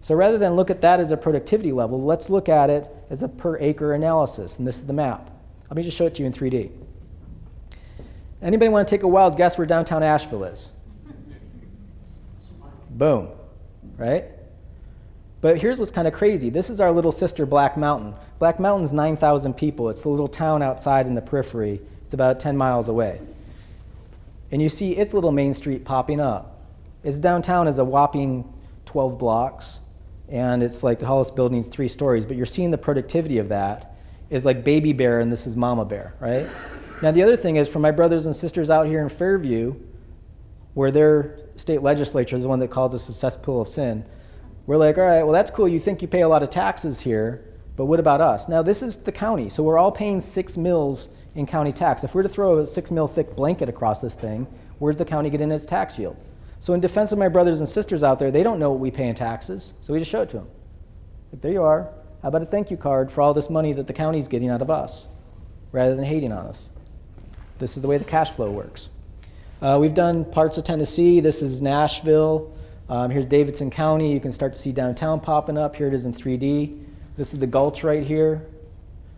So rather than look at that as a productivity level, let's look at it as a per acre analysis. And this is the map. Let me just show it to you in 3D. Anybody want to take a wild guess where downtown Asheville is? Boom, right? But here's what's kind of crazy. This is our little sister, Black Mountain. Black Mountain's 9,000 people. It's a little town outside in the periphery. It's about 10 miles away. And you see its little main street popping up. Its downtown is a whopping 12 blocks, and it's like the tallest building, 3 stories. But you're seeing the productivity of that is like Baby Bear, and this is Mama Bear, right? Now, the other thing is, for my brothers and sisters out here in Fairview, where their state legislature is the one that calls us a cesspool of sin, we're like, all right, well, that's cool. You think you pay a lot of taxes here, but what about us? Now, this is the county, so we're all paying 6 mils in county tax. If we're to throw a 6 mil thick blanket across this thing, where's the county getting its tax yield? So in defense of my brothers and sisters out there, they don't know what we pay in taxes, so we just show it to them. Like, there you are. How about a thank you card for all this money that the county's getting out of us, rather than hating on us? This is the way the cash flow works. We've done parts of Tennessee. This is Nashville. Here's Davidson County. You can start to see downtown popping up. Here it is in 3D. This is the Gulch right here.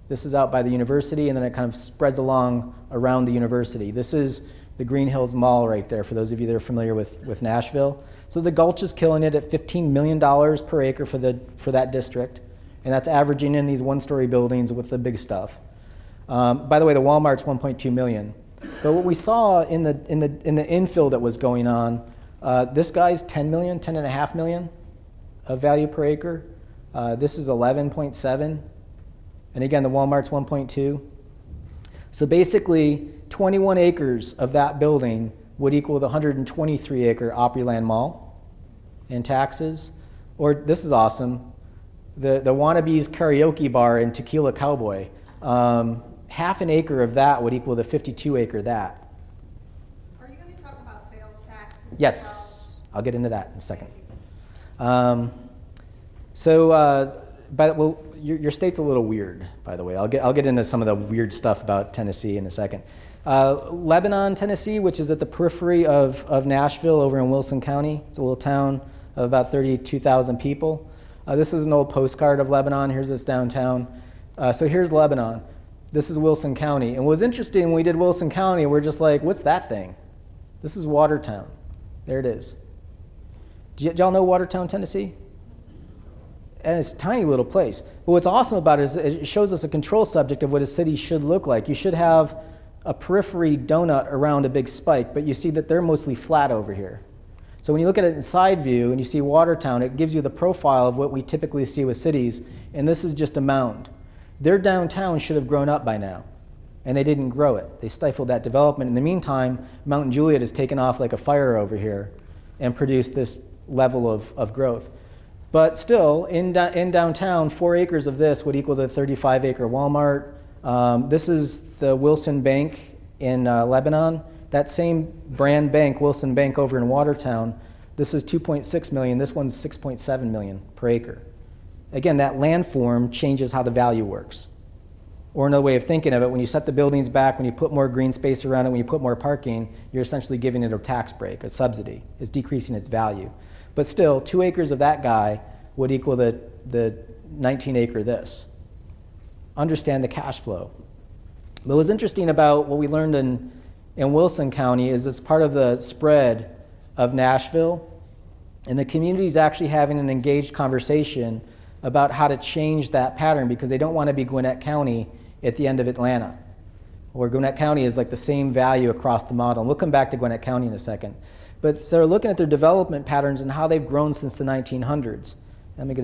This is out by the university, and then it kind of spreads along around the university. This is the Green Hills Mall right there, for those of you that are familiar with Nashville. So the Gulch is killing it at $15 million per acre for that district, and that's averaging in these one-story buildings with the big stuff. By the way, the Walmart's 1.2 million. But what we saw in the infill that was going on, this guy's 10 million, 10.5 million of value per acre. This is 11.7. And again, the Walmart's 1.2. So basically, 21 acres of that building would equal the 123-acre Opryland Mall in taxes. Or this is awesome, the Wannabes Karaoke Bar in Tequila Cowboy. Half an acre of that would equal the 52-acre that. Are you going to talk about sales tax? Yes, I'll get into that in a second. Your state's a little weird, by the way. I'll get into some of the weird stuff about Tennessee in a second. Lebanon, Tennessee, which is at the periphery of Nashville over in Wilson County. It's a little town of about 32,000 people. This is an old postcard of Lebanon. Here's its downtown. So here's Lebanon. This is Wilson County. And what was interesting, when we did Wilson County, we're just like, what's that thing? This is Watertown. There it is. Did y'all know Watertown, Tennessee? And it's a tiny little place. But what's awesome about it is it shows us a control subject of what a city should look like. You should have a periphery donut around a big spike, but you see that they're mostly flat over here. So when you look at it in side view and you see Watertown, it gives you the profile of what we typically see with cities, and this is just a mound. Their downtown should have grown up by now, and they didn't grow it. They stifled that development. In the meantime, Mount Juliet has taken off like a fire over here and produced this level of growth. But still, in downtown, 4 acres of this would equal the 35-acre Walmart. This is the Wilson Bank in Lebanon. That same brand bank, Wilson Bank over in Watertown, this is 2.6 million. This one's 6.7 million per acre. Again, that landform changes how the value works. Or another way of thinking of it, when you set the buildings back, when you put more green space around it, when you put more parking, you're essentially giving it a tax break, a subsidy. It's decreasing its value. But still, 2 acres of that guy would equal the 19-acre this. Understand the cash flow. But what's interesting about what we learned in Wilson County is it's part of the spread of Nashville, and the community's actually having an engaged conversation about how to change that pattern because they don't want to be Gwinnett County at the end of Atlanta, where Gwinnett County is like the same value across the model. And we'll come back to Gwinnett County in a second. But so they're looking at their development patterns and how they've grown since the 1900s. Let me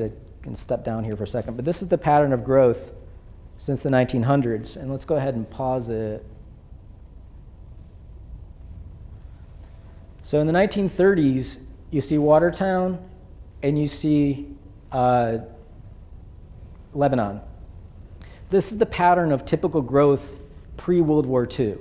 can step down here for a second. But this is the pattern of growth since the 1900s. And let's go ahead and pause it. So in the 1930s, you see Watertown and you see Lebanon. This is the pattern of typical growth pre-World War II,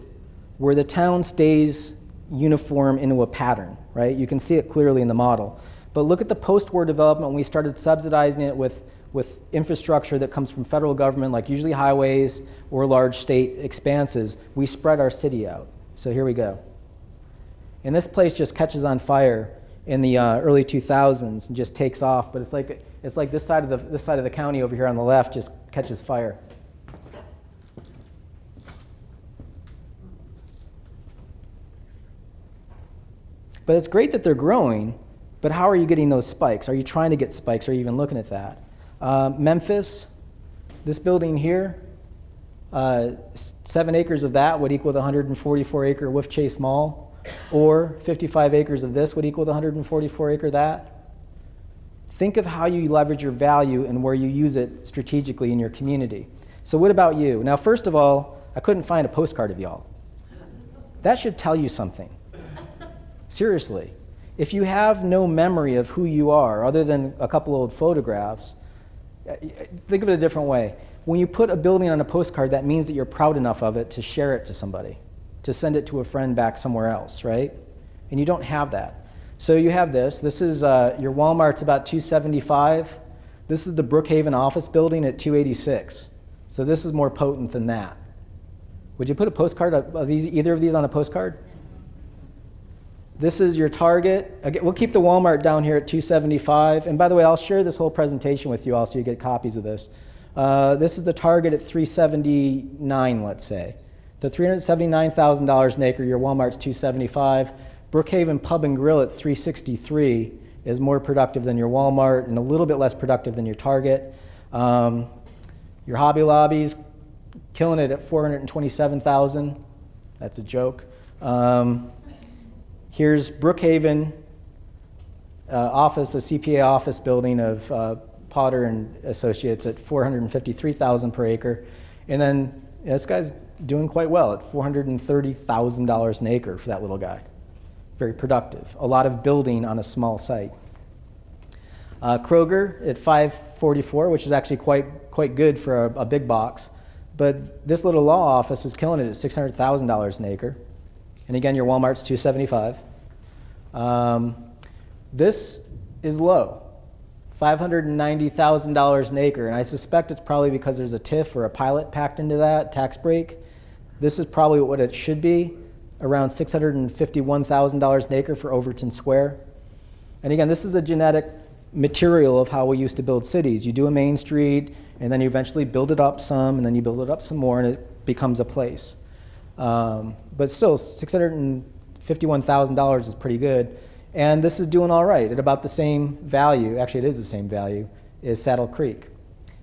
where the town stays uniform into a pattern, right? You can see it clearly in the model. But look at the post-war development when we started subsidizing it with with infrastructure that comes from federal government, like usually highways or large state expanses, we spread our city out. So here we go. And this place just catches on fire in the early 2000s and just takes off, but it's like this side of the county over here on the left just catches fire. But it's great that they're growing, but how are you getting those spikes? Are you trying to get spikes? Are you even looking at that? Memphis, this building here, 7 acres of that would equal the 144-acre Wolf Chase Mall, or 55 acres of this would equal the 144-acre that. Think of how you leverage your value and where you use it strategically in your community. So what about you? Now, first of all, I couldn't find a postcard of y'all. That should tell you something. Seriously. If you have no memory of who you are, other than a couple old photographs, think of it a different way. When you put a building on a postcard, that means that you're proud enough of it to share it to somebody, to send it to a friend back somewhere else, right? And you don't have that. So you have this. This is your Walmart's about $275. This is the Brookhaven office building at $286. So this is more potent than that. Would you put a postcard of either of these on a postcard? This is your Target. Again, we'll keep the Walmart down here at $275. And by the way, I'll share this whole presentation with you all so you get copies of this. This is the Target at $379, let's say. The $379,000 an acre, your Walmart's $275. Brookhaven Pub and Grill at $363 is more productive than your Walmart and a little bit less productive than your Target. Your Hobby Lobby's killing it at $427,000. That's a joke. Here's Brookhaven office, the CPA office building of Potter and Associates at $453,000 per acre. And then this guy's doing quite well at $430,000 an acre for that little guy. Very productive. A lot of building on a small site. Kroger at $544, which is actually quite good for a big box. But this little law office is killing it at $600,000 an acre. And again, your Walmart's $275. This is low, $590,000 an acre. And I suspect it's probably because there's a TIF or a pilot packed into that, tax break. This is probably what it should be, around $651,000 an acre for Overton Square. And again, this is a genetic material of how we used to build cities. You do a main street, and then you eventually build it up some, and then you build it up some more, and it becomes a place. But still, $651,000 is pretty good. And this is doing all right at about the same value. Actually, it is the same value as Saddle Creek.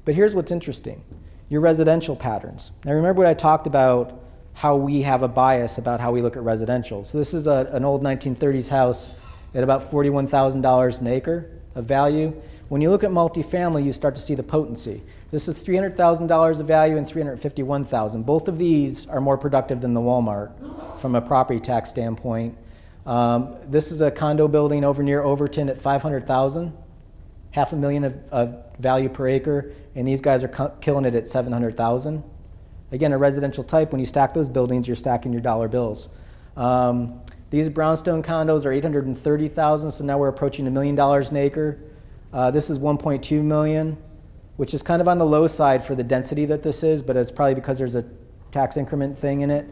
But here's what's interesting. Your residential patterns. Now, remember what I talked about, how we have a bias about how we look at residential. So this is an old 1930s house at about $41,000 an acre of value. When you look at multifamily, you start to see the potency. This is $300,000 of value and $351,000. Both of these are more productive than the Walmart from a property tax standpoint. This is a condo building over near Overton at $500,000, $500,000 of value per acre, and these guys are killing it at $700,000. Again, a residential type, when you stack those buildings, you're stacking your dollar bills. These brownstone condos are $830,000, so now we're approaching $1 million an acre. This is $1.2 million, which is kind of on the low side for the density that this is, but it's probably because there's a tax increment thing in it.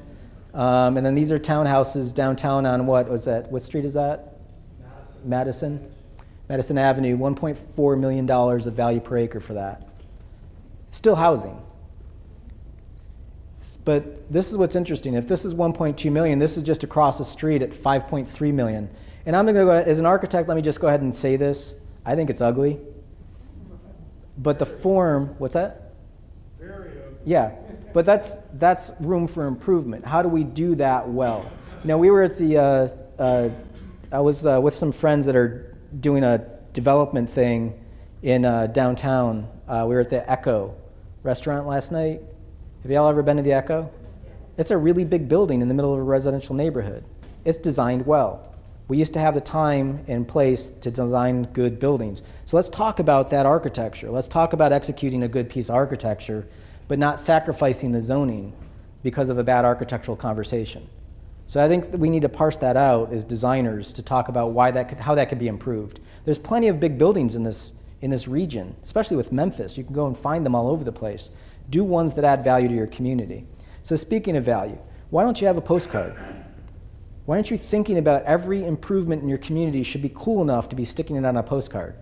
And then these are townhouses downtown on what street is that? Madison Avenue, $1.4 million of value per acre for that. Still housing. But this is what's interesting. If this is 1.2 million, this is just across the street at 5.3 million. And I'm going to go, as an architect, let me just go ahead and say this. I think it's ugly. But the form, what's that? Very ugly. Yeah, but that's room for improvement. How do we do that well? Now, we were at the, I was with some friends that are doing a development thing in downtown. We were at the Echo restaurant last night. Have y'all ever been to the Echo? It's a really big building in the middle of a residential neighborhood. It's designed well. We used to have the time and place to design good buildings. So let's talk about that architecture. Let's talk about executing a good piece of architecture, but not sacrificing the zoning because of a bad architectural conversation. So I think that we need to parse that out as designers to talk about how that could be improved. There's plenty of big buildings in this in this region, especially with Memphis. You can go and find them all over the place. Do ones that add value to your community. So speaking of value, why don't you have a postcard? Why aren't you thinking about every improvement in your community should be cool enough to be sticking it on a postcard?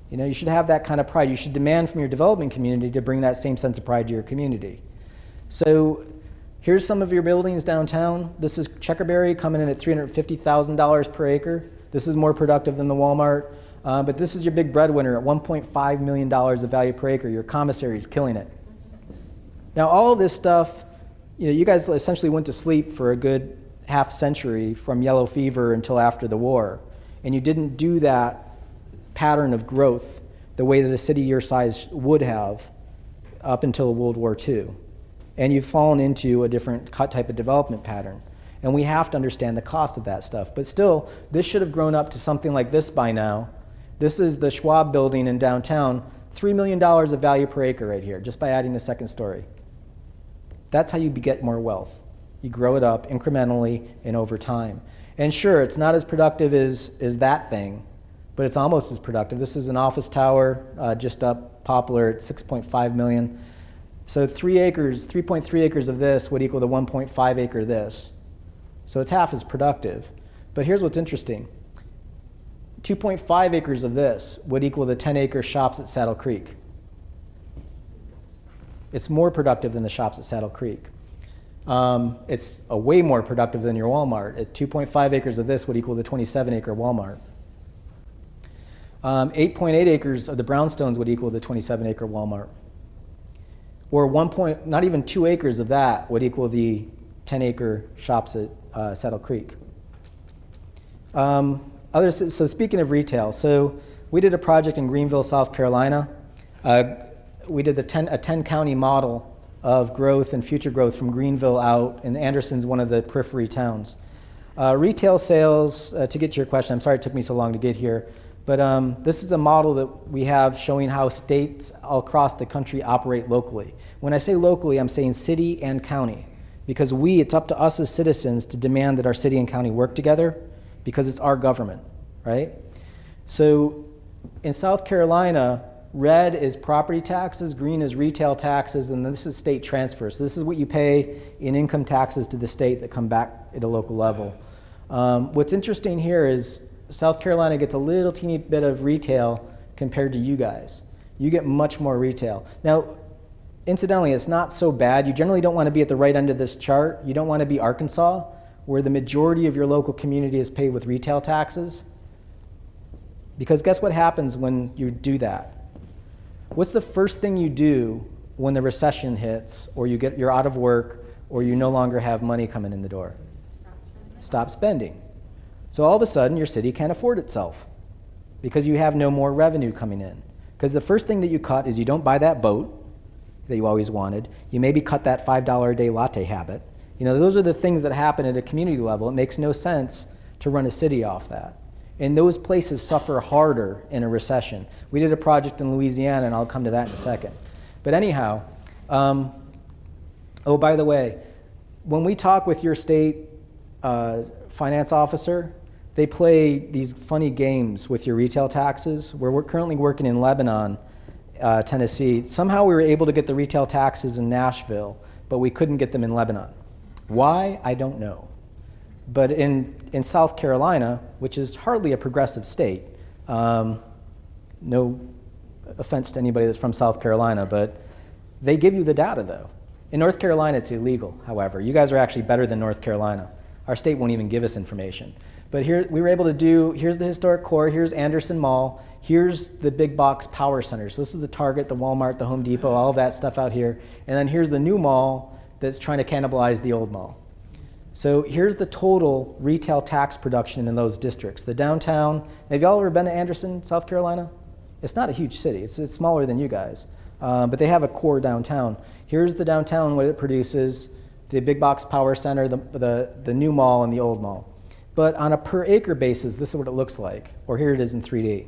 You know, you should have that kind of pride. You should demand from your development community to bring that same sense of pride to your community. So here's some of your buildings downtown. This is Checkerberry coming in at $350,000 per acre. This is more productive than the Walmart. But this is your big breadwinner at $1.5 million of value per acre. Your commissary is killing it. Now, all of this stuff, you know, you guys essentially went to sleep for a good half century from yellow fever until after the war. And you didn't do that pattern of growth the way that a city your size would have up until World War II. And you've fallen into a different type of development pattern. And we have to understand the cost of that stuff. But still, this should have grown up to something like this by now. This is the Schwab building in downtown, $3 million of value per acre right here, just by adding a second story. That's how you get more wealth. You grow it up incrementally and over time. And sure, it's not as productive as that thing, but it's almost as productive. This is an office tower just up Poplar at 6.5 million. So 3.3 acres of this would equal the 1.5 acre this. So it's half as productive. But here's what's interesting. 2.5 acres of this would equal the 10-acre shops at Saddle Creek. It's more productive than the shops at Saddle Creek. It's a way more productive than your Walmart. At 2.5 acres of this would equal the 27-acre Walmart. 8.8 acres of the brownstones would equal the 27-acre Walmart. Or not even 2 acres of that would equal the 10-acre shops at Saddle Creek. So speaking of retail, so we did a project in Greenville, South Carolina. We did a 10-county model of growth and future growth from Greenville out, and Anderson's one of the periphery towns. Retail sales, to get to your question, I'm sorry it took me so long to get here, but this is a model that we have showing how states all across the country operate locally. When I say locally, I'm saying city and county, because it's up to us as citizens to demand that our city and county work together, because it's our government, right? So in South Carolina, red is property taxes, green is retail taxes, and this is state transfers. So this is what you pay in income taxes to the state that come back at a local level. What's interesting here is South Carolina gets a little teeny bit of retail compared to you guys. You get much more retail. Now, incidentally, it's not so bad. You generally don't want to be at the right end of this chart. You don't want to be Arkansas, where the majority of your local community is paid with retail taxes. Because guess what happens when you do that? What's the first thing you do when the recession hits, or you're out of work, or you no longer have money coming in the door? Stop spending. So all of a sudden, your city can't afford itself because you have no more revenue coming in. Because the first thing that you cut is you don't buy that boat that you always wanted. You maybe cut that $5 a day latte habit. You know, those are the things that happen at a community level. It makes no sense to run a city off that. And those places suffer harder in a recession. We did a project in Louisiana, and I'll come to that in a second. But anyhow, oh, by the way, when we talk with your state finance officer, they play these funny games with your retail taxes. We're currently working in Lebanon, Tennessee. Somehow we were able to get the retail taxes in Nashville, but we couldn't get them in Lebanon. Why? I don't know. But in South Carolina, which is hardly a progressive state, no offense to anybody that's from South Carolina, but they give you the data, though. In North Carolina, it's illegal, however. You guys are actually better than North Carolina. Our state won't even give us information. But here, we were able to do, here's the historic core, here's Anderson Mall, here's the big box power centers. So this is the Target, the Walmart, the Home Depot, all of that stuff out here. And then here's the new mall that's trying to cannibalize the old mall. So here's the total retail tax production in those districts. The downtown, have y'all ever been to Anderson, South Carolina? It's not a huge city, it's smaller than you guys. But they have a core downtown. Here's the downtown, what it produces, the big box power center, the new mall, and the old mall. But on a per acre basis, this is what it looks like, or here it is in 3D.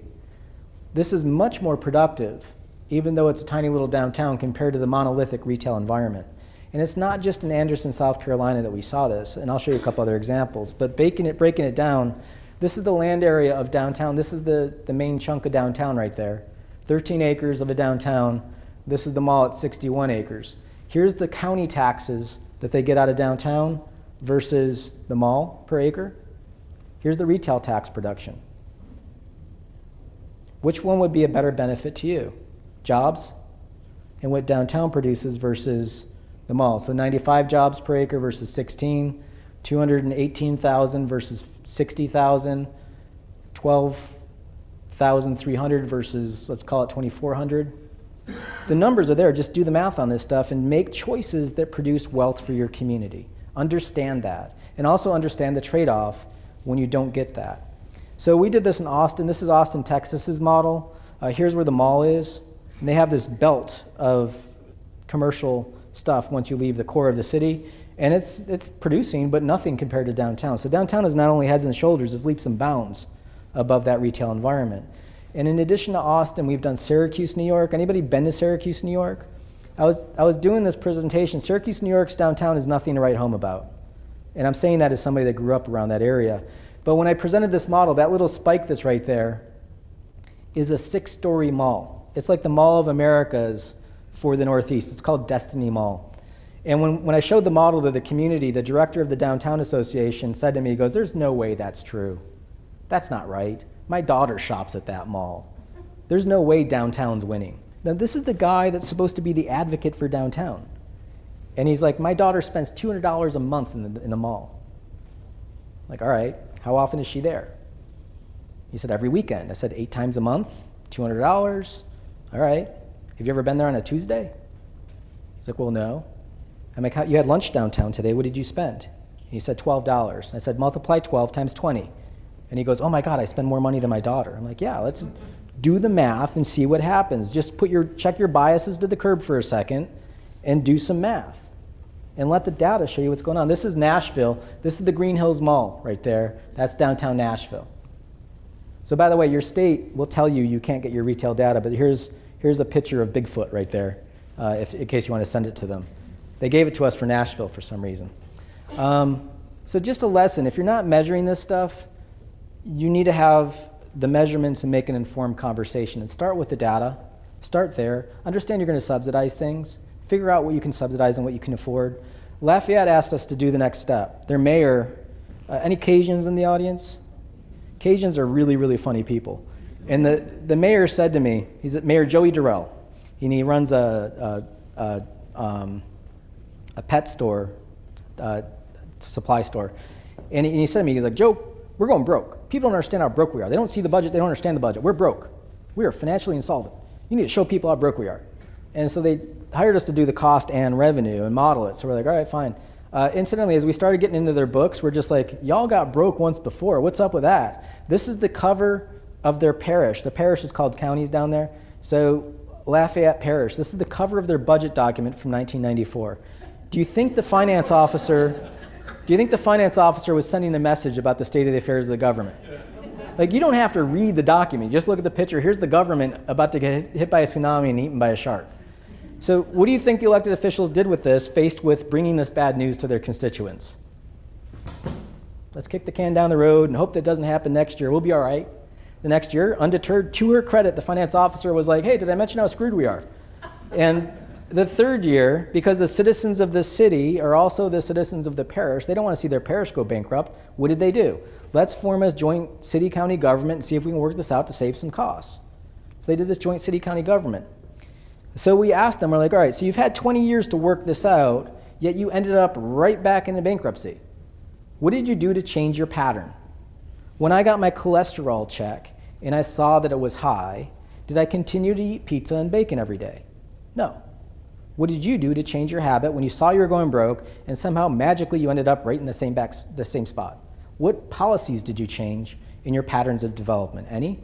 This is much more productive, even though it's a tiny little downtown compared to the monolithic retail environment. And it's not just in Anderson, South Carolina that we saw this, and I'll show you a couple other examples, but breaking it down, This is the land area of downtown. This is the main chunk of downtown right there. 13 acres of a downtown. This is the mall at 61 acres. Here's the county taxes that they get out of downtown versus the mall per acre. Here's the retail tax production. Which one would be a better benefit to you? Jobs and what downtown produces versus the mall. So 95 jobs per acre versus 16, 218,000 versus 60,000, 12,300 versus, let's call it 2,400. The numbers are there. Just do the math on this stuff and make choices that produce wealth for your community. Understand that. And also understand the trade-off when you don't get that. So we did this in Austin. This is Austin, Texas's model. Here's where the mall is. And they have this belt of commercial stuff once you leave the core of the city. And it's producing, but nothing compared to downtown. So downtown is not only heads and shoulders, it's leaps and bounds above that retail environment. And in addition to Austin, we've done Syracuse, New York. Anybody been to Syracuse, New York? I was doing this presentation. Syracuse, New York's downtown is nothing to write home about. And I'm saying that as somebody that grew up around that area. But when I presented this model, that little spike that's right there is a 6-story mall. It's like the Mall of Americas for the Northeast. It's called Destiny Mall. And when I showed the model to the community, the director of the Downtown Association said to me, he goes, "There's no way that's true. That's not right. My daughter shops at that mall. There's no way downtown's winning." Now, this is the guy that's supposed to be the advocate for downtown. And he's like, "My daughter spends $200 a month in the mall." I'm like, all right, how often is she there? He said, every weekend. I said, 8 times a month, $200. All right. Have you ever been there on a Tuesday? He's like, well, no. I'm like, you had lunch downtown today. What did you spend? He said, $12. I said, multiply 12 times 20. And he goes, oh my God, I spend more money than my daughter. I'm like, yeah, let's do the math and see what happens. Just check your biases to the curb for a second and do some math. And let the data show you what's going on. This is Nashville. This is the Green Hills Mall right there. That's downtown Nashville. So by the way, your state will tell you can't get your retail data, but here's a picture of Bigfoot right there, in case you want to send it to them. They gave it to us for Nashville for some reason. So just a lesson, if you're not measuring this stuff, you need to have the measurements and make an informed conversation. And start with the data. Start there. Understand you're going to subsidize things. Figure out what you can subsidize and what you can afford. Lafayette asked us to do the next step. Their mayor, any Cajuns in the audience? Cajuns are really, really funny people. And the mayor said to me, he's Mayor Joey Durrell, and he runs a pet store, supply store. And he said to me, he's like, Joe, we're going broke. People don't understand how broke we are. They don't see the budget. They don't understand the budget. We're broke. We are financially insolvent. You need to show people how broke we are. And so they hired us to do the cost and revenue and model it. So we're like, all right, fine. Incidentally, as we started getting into their books, we're just like, y'all got broke once before. What's up with that? This is the cover of their parish. The parish is called Counties down there. So Lafayette Parish, this is the cover of their budget document from 1994. Do you think the finance officer was sending a message about the state of the affairs of the government? Like, you don't have to read the document. Just look at the picture. Here's the government about to get hit by a tsunami and eaten by a shark. So what do you think the elected officials did with this, faced with bringing this bad news to their constituents? Let's kick the can down the road and hope that doesn't happen next year. We'll be all right. The next year, undeterred, to her credit, the finance officer was like, hey, did I mention how screwed we are? And the third year, because the citizens of the city are also the citizens of the parish, they don't want to see their parish go bankrupt. What did they do? Let's form a joint city-county government and see if we can work this out to save some costs. So they did this joint city-county government. So we asked them, we're like, all right, so you've had 20 years to work this out, yet you ended up right back into bankruptcy. What did you do to change your pattern? When I got my cholesterol check and I saw that it was high, did I continue to eat pizza and bacon every day? No. What did you do to change your habit when you saw you were going broke and somehow magically you ended up right in the same spot? What policies did you change in your patterns of development? Any?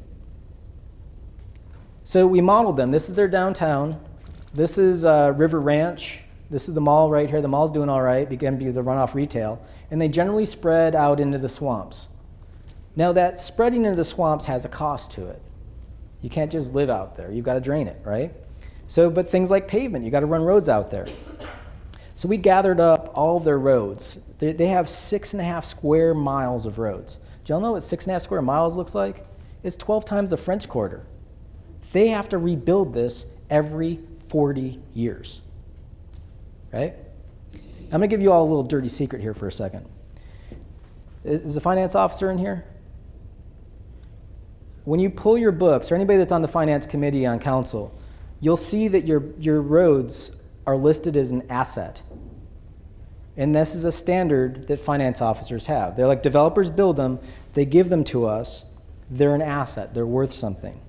So we modeled them. This is their downtown. This is River Ranch. This is the mall right here. The mall's doing all right, began to be the runoff retail. And they generally spread out into the swamps. Now that spreading into the swamps has a cost to it. You can't just live out there. You've got to drain it, right? So, but things like pavement, you got to run roads out there. So we gathered up all of their roads. They have 6.5 square miles of roads. Do y'all know what 6.5 square miles looks like? It's 12 times the French Quarter. They have to rebuild this every 40 years, right? I'm going to give you all a little dirty secret here for a second. Is the finance officer in here? When you pull your books, or anybody that's on the finance committee on council, you'll see that your roads are listed as an asset. And this is a standard that finance officers have. They're like, developers build them, they give them to us, they're an asset, they're worth something.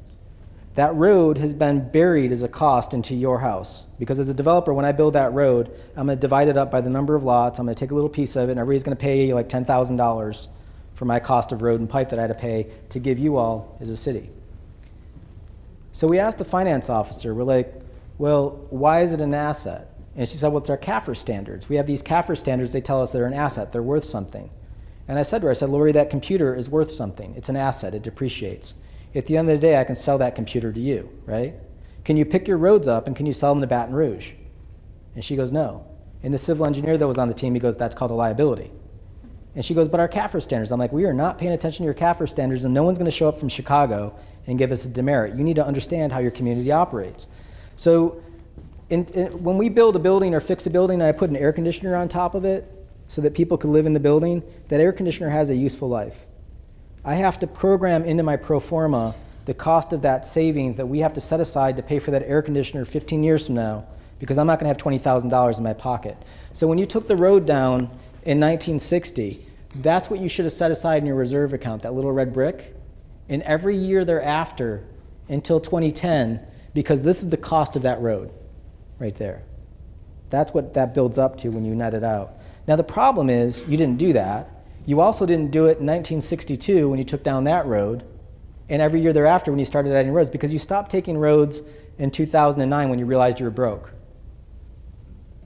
That road has been buried as a cost into your house. Because as a developer, when I build that road, I'm going to divide it up by the number of lots, I'm going to take a little piece of it, and everybody's going to pay like $10,000 for my cost of road and pipe that I had to pay to give you all as a city. So we asked the finance officer, we're like, well, why is it an asset? And she said, well, it's our CAFR standards. We have these CAFR standards, they tell us they're an asset, they're worth something. And I said to her, I said, Lori, that computer is worth something. It's an asset, it depreciates. At the end of the day, I can sell that computer to you, right? Can you pick your roads up and can you sell them to Baton Rouge? And she goes, no. And the civil engineer that was on the team, he goes, that's called a liability. And she goes, but our CAFR standards. I'm like, we are not paying attention to your CAFR standards, and no one's going to show up from Chicago and give us a demerit. You need to understand how your community operates. So when we build a building or fix a building and I put an air conditioner on top of it so that people can live in the building, that air conditioner has a useful life. I have to program into my pro forma the cost of that savings that we have to set aside to pay for that air conditioner 15 years from now, because I'm not going to have $20,000 in my pocket. So when you took the road down in 1960, that's what you should have set aside in your reserve account, that little red brick. And every year thereafter until 2010, because this is the cost of that road right there. That's what that builds up to when you net it out. Now the problem is you didn't do that. You also didn't do it in 1962 when you took down that road, and every year thereafter when you started adding roads, because you stopped taking roads in 2009 when you realized you were broke.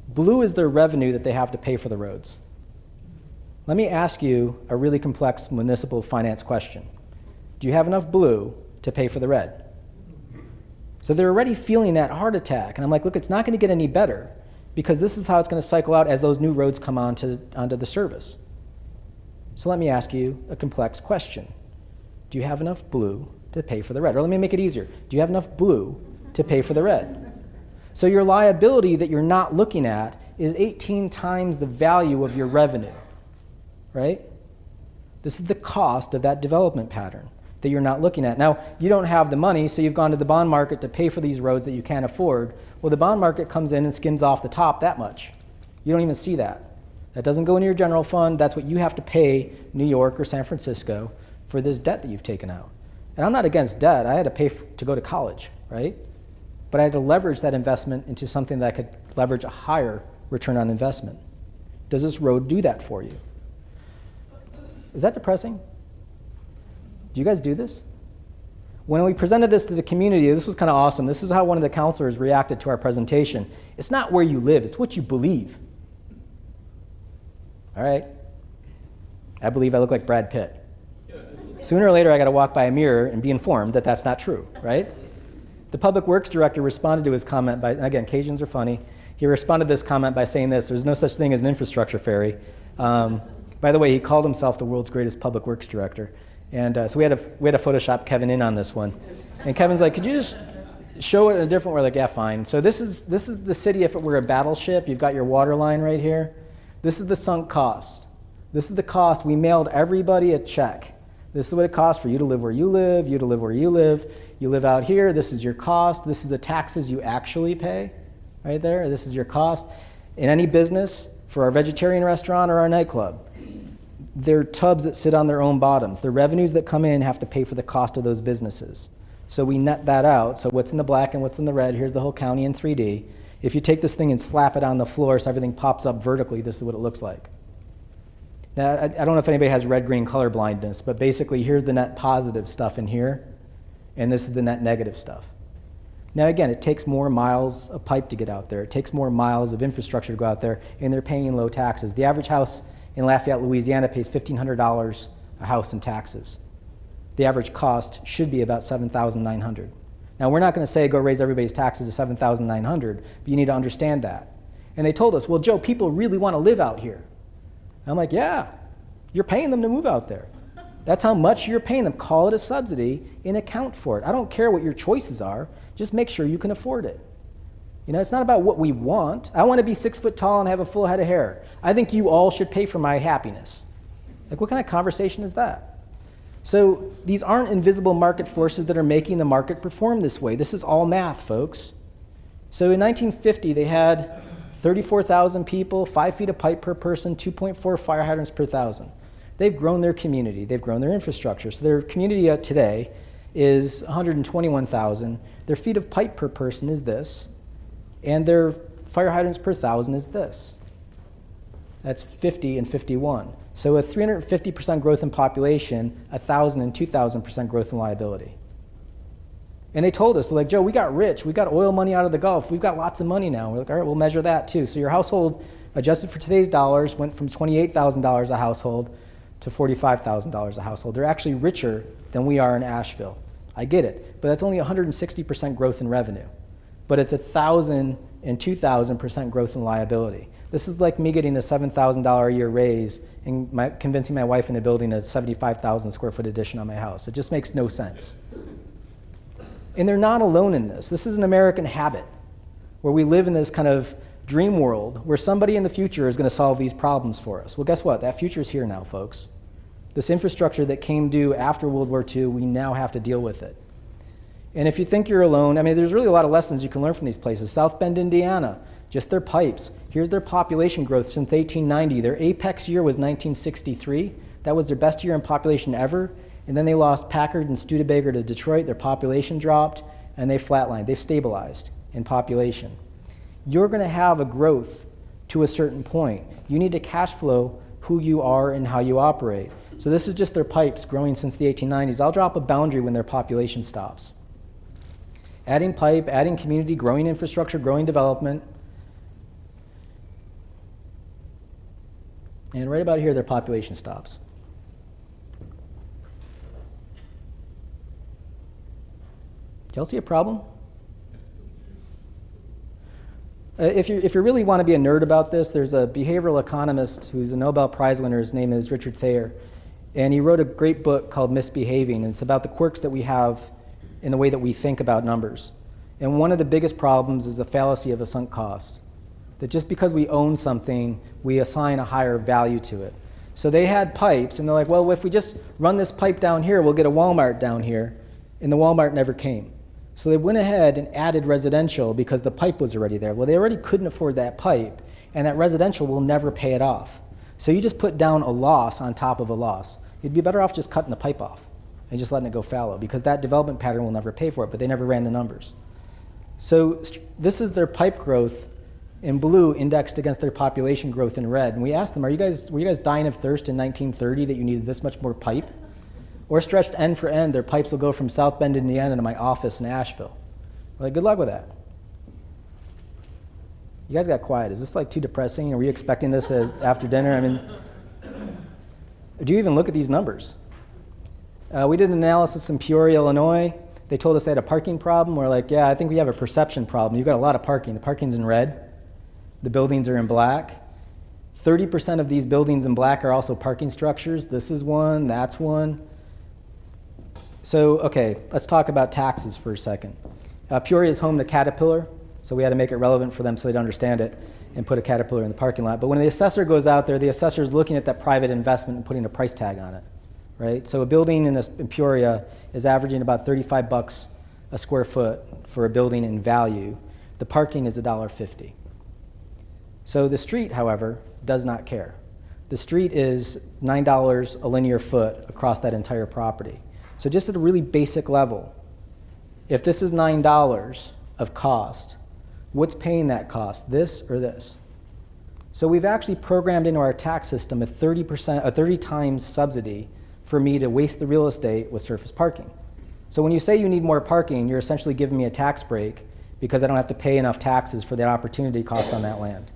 Blue is their revenue that they have to pay for the roads. Let me ask you a really complex municipal finance question. Do you have enough blue to pay for the red? So they're already feeling that heart attack. And I'm like, look, it's not going to get any better, because this is how it's going to cycle out as those new roads come onto the service. So let me ask you a complex question. Do you have enough blue to pay for the red? Or let me make it easier. Do you have enough blue to pay for the red? So your liability that you're not looking at is 18 times the value of your revenue, right? This is the cost of that development pattern that you're not looking at. Now, you don't have the money, so you've gone to the bond market to pay for these roads that you can't afford. Well, the bond market comes in and skims off the top that much. You don't even see that. That doesn't go into your general fund. That's what you have to pay New York or San Francisco for this debt that you've taken out. And I'm not against debt. I had to pay to go to college, right? But I had to leverage that investment into something that I could leverage a higher return on investment. Does this road do that for you? Is that depressing? Do you guys do this? When we presented this to the community, this was kind of awesome. This is how one of the counselors reacted to our presentation. It's not where you live, it's what you believe. All right. I believe I look like Brad Pitt. Sooner or later, I got to walk by a mirror and be informed that that's not true, right? The public works director responded to his comment by, again, Cajuns are funny. He responded to this comment by saying this: there's no such thing as an infrastructure fairy. By the way, he called himself the world's greatest public works director. And so we had to Photoshop Kevin in on this one. And Kevin's like, could you just show it in a different way? We're like, yeah, fine. So this is the city if it were a battleship. You've got your water line right here. This is the sunk cost. This is the cost. We mailed everybody a check. This is what it costs for you to live where you live, you to live where you live. You live out here, this is your cost. This is the taxes you actually pay, right there. This is your cost. In any business, for our vegetarian restaurant or our nightclub, they're tubs that sit on their own bottoms. The revenues that come in have to pay for the cost of those businesses. So we net that out. So what's in the black and what's in the red, here's the whole county in 3D. If you take this thing and slap it on the floor so everything pops up vertically, this is what it looks like. Now, I don't know if anybody has red-green color blindness, but basically here's the net positive stuff in here, and this is the net negative stuff. Now again, it takes more miles of pipe to get out there. It takes more miles of infrastructure to go out there, and they're paying low taxes. The average house in Lafayette, Louisiana pays $1,500 a house in taxes. The average cost should be about $7,900. Now we're not going to say go raise everybody's taxes to $7,900, but you need to understand that. And they told us, well, Joe, people really want to live out here. And I'm like, yeah, you're paying them to move out there. That's how much you're paying them. Call it a subsidy and account for it. I don't care what your choices are. Just make sure you can afford it. You know, it's not about what we want. I want to be 6 foot tall and have a full head of hair. I think you all should pay for my happiness. Like, what kind of conversation is that? So these aren't invisible market forces that are making the market perform this way. This is all math, folks. So in 1950, they had 34,000 people, 5 feet of pipe per person, 2.4 fire hydrants per thousand. They've grown their community. They've grown their infrastructure. So their community today is 121,000. Their feet of pipe per person is this. And their fire hydrants per thousand is this. That's 50 and 51. So a 350% growth in population, 1,000 and 2,000% growth in liability. And they told us, like, Joe, we got rich. We got oil money out of the Gulf. We've got lots of money now. We're like, all right, we'll measure that too. So your household, adjusted for today's dollars, went from $28,000 a household to $45,000 a household. They're actually richer than we are in Asheville. I get it, but that's only 160% growth in revenue. But it's 1,000 and 2,000% growth in liability. This is like me getting a $7,000 a year raise and convincing my wife into building a 75,000 square foot addition on my house. It just makes no sense. And they're not alone in this. This is an American habit where we live in this kind of dream world where somebody in the future is going to solve these problems for us. Well, guess what? That future is here now, folks. This infrastructure that came due after World War II, we now have to deal with it. And if you think you're alone, I mean, there's really a lot of lessons you can learn from these places. South Bend, Indiana, just their pipes. Here's their population growth since 1890. Their apex year was 1963. That was their best year in population ever. And then they lost Packard and Studebaker to Detroit. Their population dropped, and they flatlined. They've stabilized in population. You're going to have a growth to a certain point. You need to cash flow who you are and how you operate. So this is just their pipes growing since the 1890s. I'll drop a boundary when their population stops. Adding pipe, adding community, growing infrastructure, growing development. And right about here, their population stops. Do y'all see a problem? If you really want to be a nerd about this, there's a behavioral economist who's a Nobel Prize winner. His name is Richard Thayer. And he wrote a great book called Misbehaving. And it's about the quirks that we have in the way that we think about numbers. And one of the biggest problems is the fallacy of a sunk cost. That just because we own something, we assign a higher value to it. So they had pipes, and they're like, well, if we just run this pipe down here, we'll get a Walmart down here. And the Walmart never came. So they went ahead and added residential because the pipe was already there. Well, they already couldn't afford that pipe, and that residential will never pay it off. So you just put down a loss on top of a loss. You'd be better off just cutting the pipe off and just letting it go fallow, because that development pattern will never pay for it, but they never ran the numbers. So this is their pipe growth in blue indexed against their population growth in red. And we asked them, were you guys dying of thirst in 1930 that you needed this much more pipe? Or stretched end for end, their pipes will go from South Bend, Indiana to my office in Asheville. We're like, good luck with that. You guys got quiet. Is this like too depressing? Are we expecting this after dinner? I mean, do you even look at these numbers? We did an analysis in Peoria, Illinois. They told us they had a parking problem. We're like, yeah, I think we have a perception problem. You've got a lot of parking. The parking's in red. The buildings are in black. 30% of these buildings in black are also parking structures. This is one, that's one. So, okay, let's talk about taxes for a second. Peoria is home to Caterpillar, so we had to make it relevant for them so they'd understand it and put a Caterpillar in the parking lot. But when the assessor goes out there, the assessor is looking at that private investment and putting a price tag on it, right? So a building in Peoria is averaging about $35 a square foot for a building in value. The parking is $1.50. So the street, however, does not care. The street is $9 a linear foot across that entire property. So just at a really basic level, if this is $9 of cost, what's paying that cost, this or this? So we've actually programmed into our tax system a 30 times subsidy for me to waste the real estate with surface parking. So when you say you need more parking, you're essentially giving me a tax break because I don't have to pay enough taxes for the opportunity cost on that land.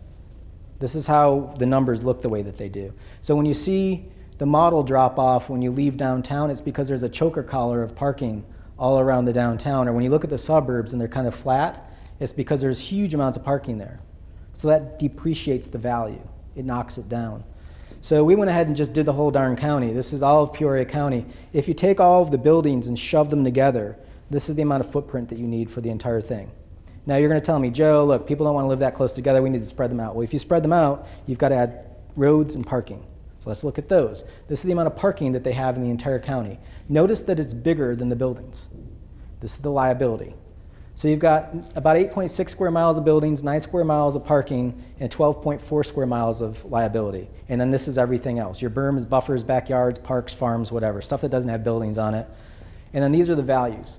This is how the numbers look the way that they do. So when you see the model drop off when you leave downtown, it's because there's a choker collar of parking all around the downtown. Or when you look at the suburbs and they're kind of flat, it's because there's huge amounts of parking there. So that depreciates the value. It knocks it down. So we went ahead and just did the whole darn county. This is all of Peoria County. If you take all of the buildings and shove them together, this is the amount of footprint that you need for the entire thing. Now you're going to tell me, Joe, look, people don't want to live that close together. We need to spread them out. Well, if you spread them out, you've got to add roads and parking. So let's look at those. This is the amount of parking that they have in the entire county. Notice that it's bigger than the buildings. This is the liability. So you've got about 8.6 square miles of buildings, 9 square miles of parking, and 12.4 square miles of liability. And then this is everything else. Your berms, buffers, backyards, parks, farms, whatever, stuff that doesn't have buildings on it. And then these are the values.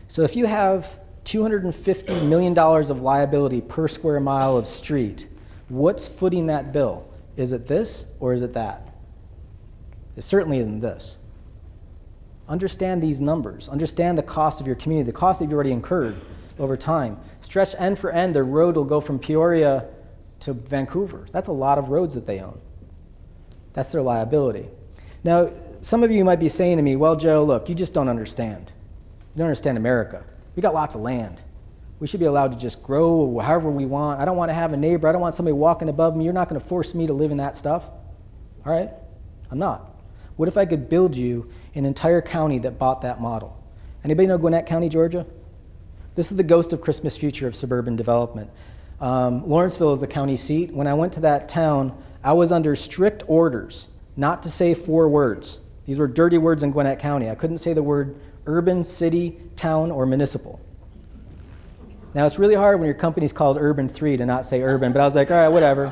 So if you have $250 million of liability per square mile of street, what's footing that bill? Is it this or is it that? It certainly isn't this. Understand these numbers. Understand the cost of your community, the cost that you've already incurred over time. Stretched end for end, the road will go from Peoria to Vancouver. That's a lot of roads that they own. That's their liability. Now, some of you might be saying to me, well, Joe, look, you just don't understand. You don't understand America. We got lots of land. We should be allowed to just grow however we want. I don't want to have a neighbor. I don't want somebody walking above me. You're not going to force me to live in that stuff. All right? I'm not. What if I could build you an entire county that bought that model? Anybody know Gwinnett County, Georgia? This is the ghost of Christmas future of suburban development. Lawrenceville is the county seat. When I went to that town, I was under strict orders not to say 4 words. These were dirty words in Gwinnett County. I couldn't say the word urban, city, town, or municipal. Now, it's really hard when your company's called Urban 3 to not say urban, but I was like, all right, whatever.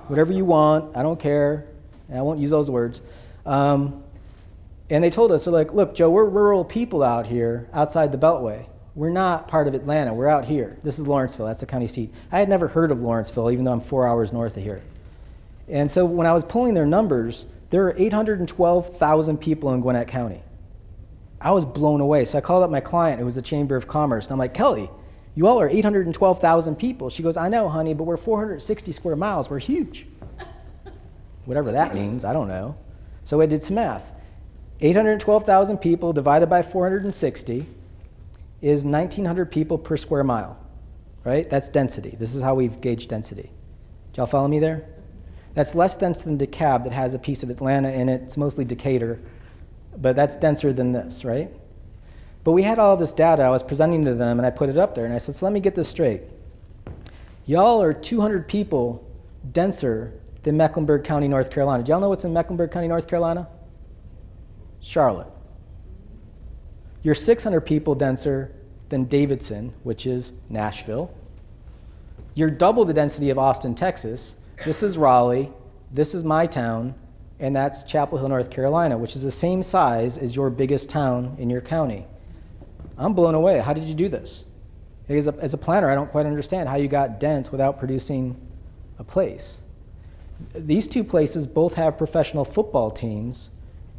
Whatever you want. I don't care. And I won't use those words. And they told us, they're like, look, Joe, we're rural people out here outside the Beltway. We're not part of Atlanta. We're out here. This is Lawrenceville. That's the county seat. I had never heard of Lawrenceville, even though I'm 4 hours north of here. And so when I was pulling their numbers, there are 812,000 people in Gwinnett County. I was blown away. So I called up my client, who was the Chamber of Commerce, and I'm like, Kelly, you all are 812,000 people. She goes, I know, honey, but we're 460 square miles. We're huge. Whatever that means, I don't know. So I did some math. 812,000 people divided by 460 is 1,900 people per square mile, right? That's density. This is how we've gauged density. Do y'all follow me there? That's less dense than DeKalb that has a piece of Atlanta in it. It's mostly Decatur, but that's denser than this, right? But we had all this data. I was presenting to them, and I put it up there, and I said, so let me get this straight. Y'all are 200 people denser than Mecklenburg County, North Carolina. Do y'all know what's in Mecklenburg County, North Carolina? Charlotte. You're 600 people denser than Davidson, which is Nashville. You're double the density of Austin, Texas. This is Raleigh. This is my town. And that's Chapel Hill, North Carolina, which is the same size as your biggest town in your county. I'm blown away. How did you do this? As a planner, I don't quite understand how you got dense without producing a place. These two places both have professional football teams,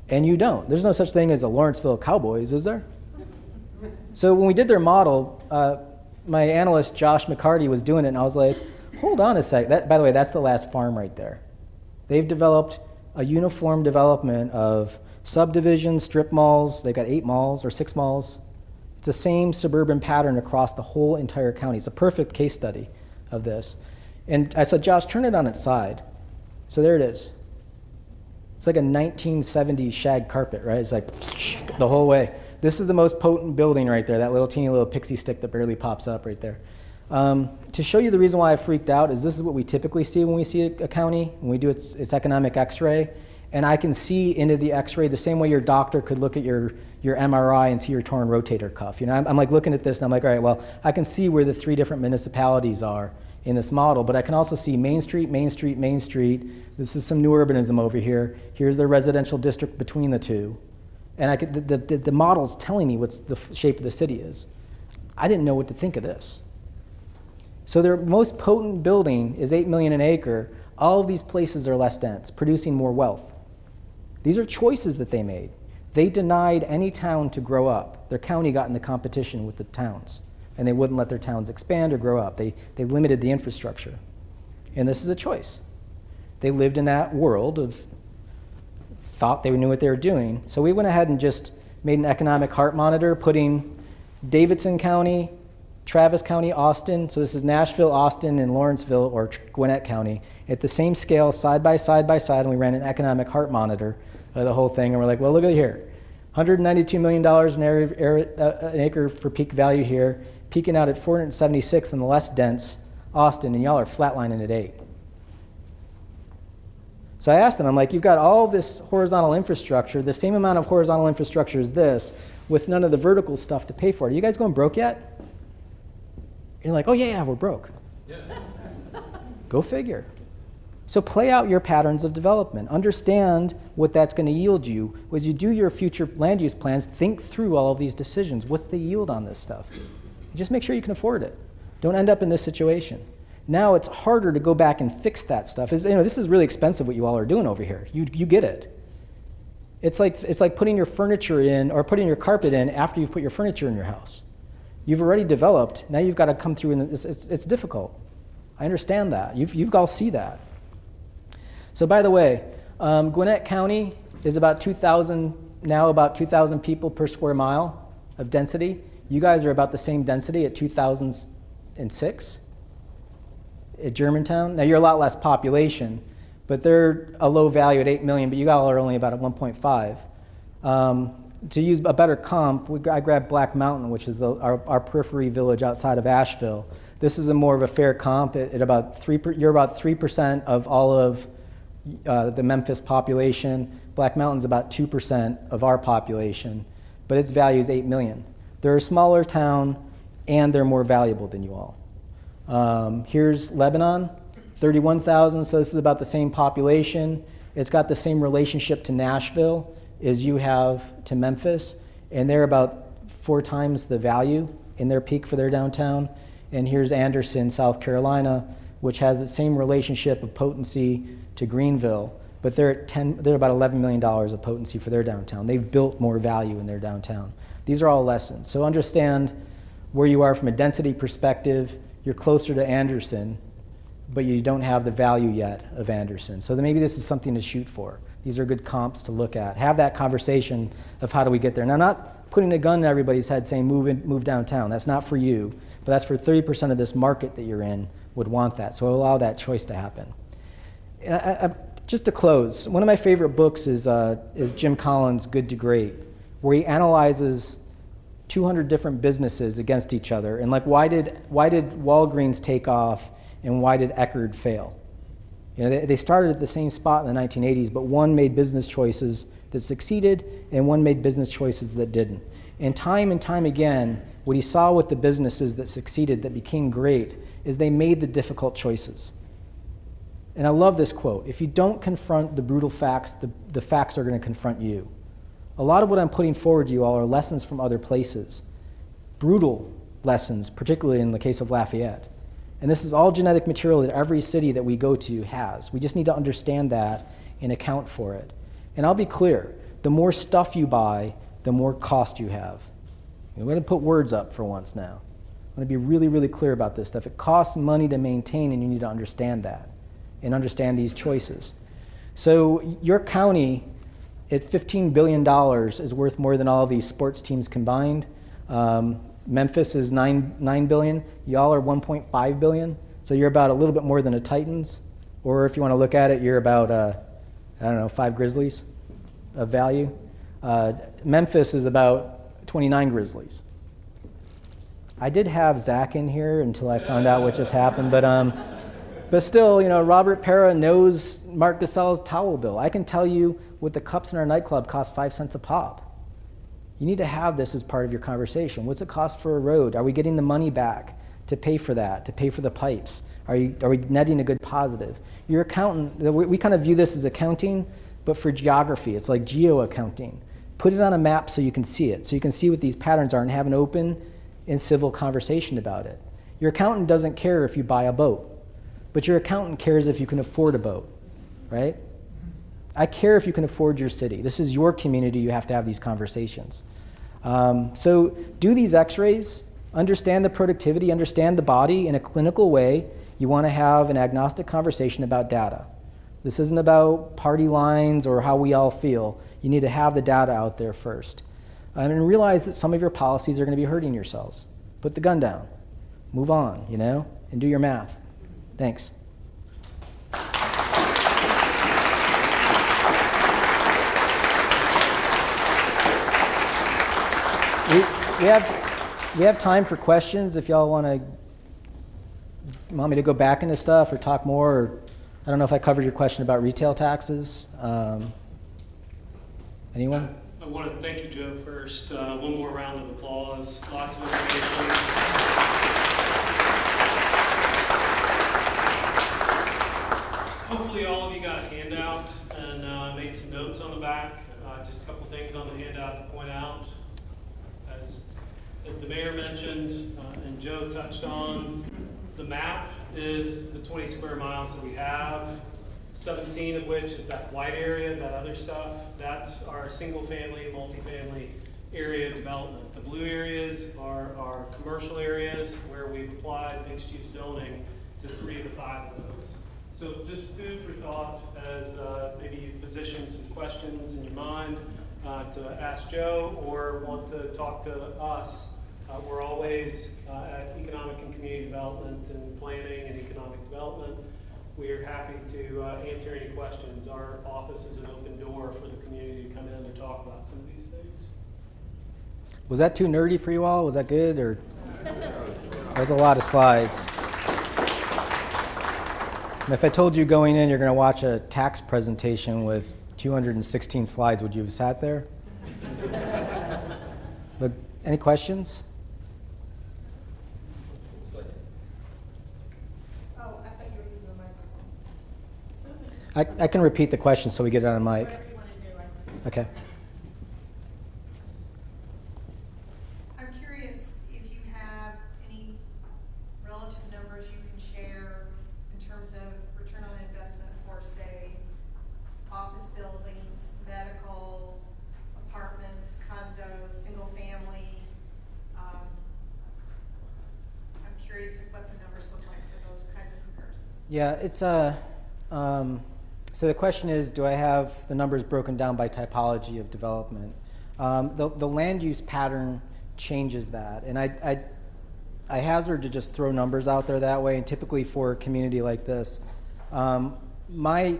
and you don't. There's no such thing as the Lawrenceville Cowboys, is there? So when we did their model, my analyst, Josh McCarty, was doing it, and I was like, hold on a sec. By the way, that's the last farm right there. They've developed a uniform development of subdivisions, strip malls. They've got 8 malls or 6 malls. It's the same suburban pattern across the whole entire county. It's a perfect case study of this. And I said, Josh, turn it on its side. So there it is. It's like a 1970s shag carpet, right? It's like the whole way. This is the most potent building right there, that little teeny little pixie stick that barely pops up right there. To show you the reason why I freaked out is this is what we typically see when we see a county, when we do its economic x-ray. And I can see into the x-ray the same way your doctor could look at your MRI and see your torn rotator cuff. You know, I'm like looking at this and I'm like, all right, well, I can see where the 3 different municipalities are in this model, but I can also see Main Street, Main Street, Main Street. This is some new urbanism over here. Here's the residential district between the two. And the model's telling me what the shape of the city is. I didn't know what to think of this. So their most potent building is 8 million an acre. All of these places are less dense, producing more wealth. These are choices that they made. They denied any town to grow up. Their county got in the competition with the towns, and they wouldn't let their towns expand or grow up. They limited the infrastructure. And this is a choice. They lived in that world of thought they knew what they were doing. So we went ahead and just made an economic heart monitor, putting Davidson County Travis County, Austin. So this is Nashville, Austin, and Lawrenceville, or Gwinnett County, at the same scale, side by side by side, and we ran an economic heart monitor of the whole thing, and we're like, well, look at here. $192 million an acre for peak value here, peaking out at 476 in the less dense Austin, and y'all are flatlining at 8. So I asked them, I'm like, you've got all this horizontal infrastructure, the same amount of horizontal infrastructure as this, with none of the vertical stuff to pay for it. Are you guys going broke yet? And you're like, oh yeah, we're broke. Yeah. Go figure. So play out your patterns of development. Understand what that's going to yield you. As you do your future land use plans, think through all of these decisions. What's the yield on this stuff? Just make sure you can afford it. Don't end up in this situation. Now it's harder to go back and fix that stuff. This is really expensive what you all are doing over here. You get it. It's like putting your furniture in or putting your carpet in after you've put your furniture in your house. You've already developed. Now you've got to come through, and it's difficult. I understand that. You've got to see that. So by the way, Gwinnett County is about 2,000 people per square mile of density. You guys are about the same density at 2006 at Germantown. Now you're a lot less population, but they're a low value at 8 million, but you all are only about at 1.5. To use a better comp, I grabbed Black Mountain, which is our periphery village outside of Asheville. This is a more of a fair comp at about 3%. You're about 3% of all of the Memphis population. Black Mountain's about 2% of our population, but its value is 8 million. They're a smaller town, and they're more valuable than you all. Here's Lebanon, 31,000, so this is about the same population. It's got the same relationship to Nashville as you have to Memphis, and they're about 4 times the value in their peak for their downtown. And here's Anderson, South Carolina, which has the same relationship of potency to Greenville, but they're about $11 million of potency for their downtown. They've built more value in their downtown. These are all lessons. So understand where you are from a density perspective. You're closer to Anderson, but you don't have the value yet of Anderson. So then maybe this is something to shoot for. These are good comps to look at. Have that conversation of how do we get there. Now, not putting a gun to everybody's head saying move downtown. That's not for you, but that's for 30% of this market that you're in would want that. So allow that choice to happen. And just to close, one of my favorite books is Jim Collins' Good to Great, where he analyzes 200 different businesses against each other, and like why did Walgreens take off and why did Eckerd fail? They started at the same spot in the 1980s, but one made business choices that succeeded and one made business choices that didn't. And time again, what he saw with the businesses that succeeded, that became great, is they made the difficult choices. And I love this quote: if you don't confront the brutal facts, the facts are going to confront you. A lot of what I'm putting forward to you all are lessons from other places. Brutal lessons, particularly in the case of Lafayette. And this is all genetic material that every city that we go to has. We just need to understand that and account for it. And I'll be clear, the more stuff you buy, the more cost you have. We're going to put words up for once now. I'm going to be really, really clear about this stuff. It costs money to maintain, and you need to understand that and understand these choices. So your county at $15 billion is worth more than all of these sports teams combined. Memphis is $9 billion. Y'all are $1.5 billion. So you're about a little bit more than a Titans. Or if you want to look at it, you're about, 5 Grizzlies of value. Memphis is about 29 Grizzlies. I did have Zach in here until I found out what just happened, but still, Robert Pera knows Mark Gasell's towel bill. I can tell you what the cups in our nightclub cost 5 cents a pop. You need to have this as part of your conversation. What's it cost for a road? Are we getting the money back to pay for that, to pay for the pipes? Are we netting a good positive? Your accountant, we kind of view this as accounting, but for geography. It's like geo-accounting. Put it on a map so you can see it, so you can see what these patterns are and have an open and civil conversation about it. Your accountant doesn't care if you buy a boat, but your accountant cares if you can afford a boat, right? I care if you can afford your city. This is your community. You have to have these conversations. So do these x-rays, understand the productivity, understand the body in a clinical way. You want to have an agnostic conversation about data. This isn't about party lines or how we all feel. You need to have the data out there first. And realize that some of your policies are going to be hurting yourselves. Put the gun down. move on, and do your math. Thanks. We have time for questions if y'all want me to go back into stuff or talk more. Or, I don't know if I covered your question about retail taxes. Anyone? I want to thank you, Joe, first. One more round of applause. Lots of information. Hopefully all of you got a handout and made some notes on the back. Just a couple things on the handout to point out. As the mayor mentioned and Joe touched on, the map is the 20 square miles that we have, 17 of which is that white area, that other stuff. That's our single-family, multifamily area development. The blue areas are our commercial areas where we've applied mixed-use zoning to 3 of the 5 of those. So just food for thought as maybe you position some questions in your mind to ask Joe or want to talk to us. We're always at Economic and Community Development and Planning and Economic Development. We are happy to answer any questions. Our office is an open door for the community to come in to talk about some of these things. Was that too nerdy for you all? Was that good? Or that was a lot of slides. And if I told you going in you're going to watch a tax presentation with 216 slides, would you have sat there? But any questions? I can repeat the question so we get it on a mic. Whatever you want to do. Okay. I'm curious if you have any relative numbers you can share in terms of return on investment for, say, office buildings, medical, apartments, condos, single family. I'm curious of what the numbers look like for those kinds of comparisons. Yeah, it's so the question is, do I have the numbers broken down by typology of development? The land use pattern changes that, and I hazard to just throw numbers out there that way, and typically for a community like this, my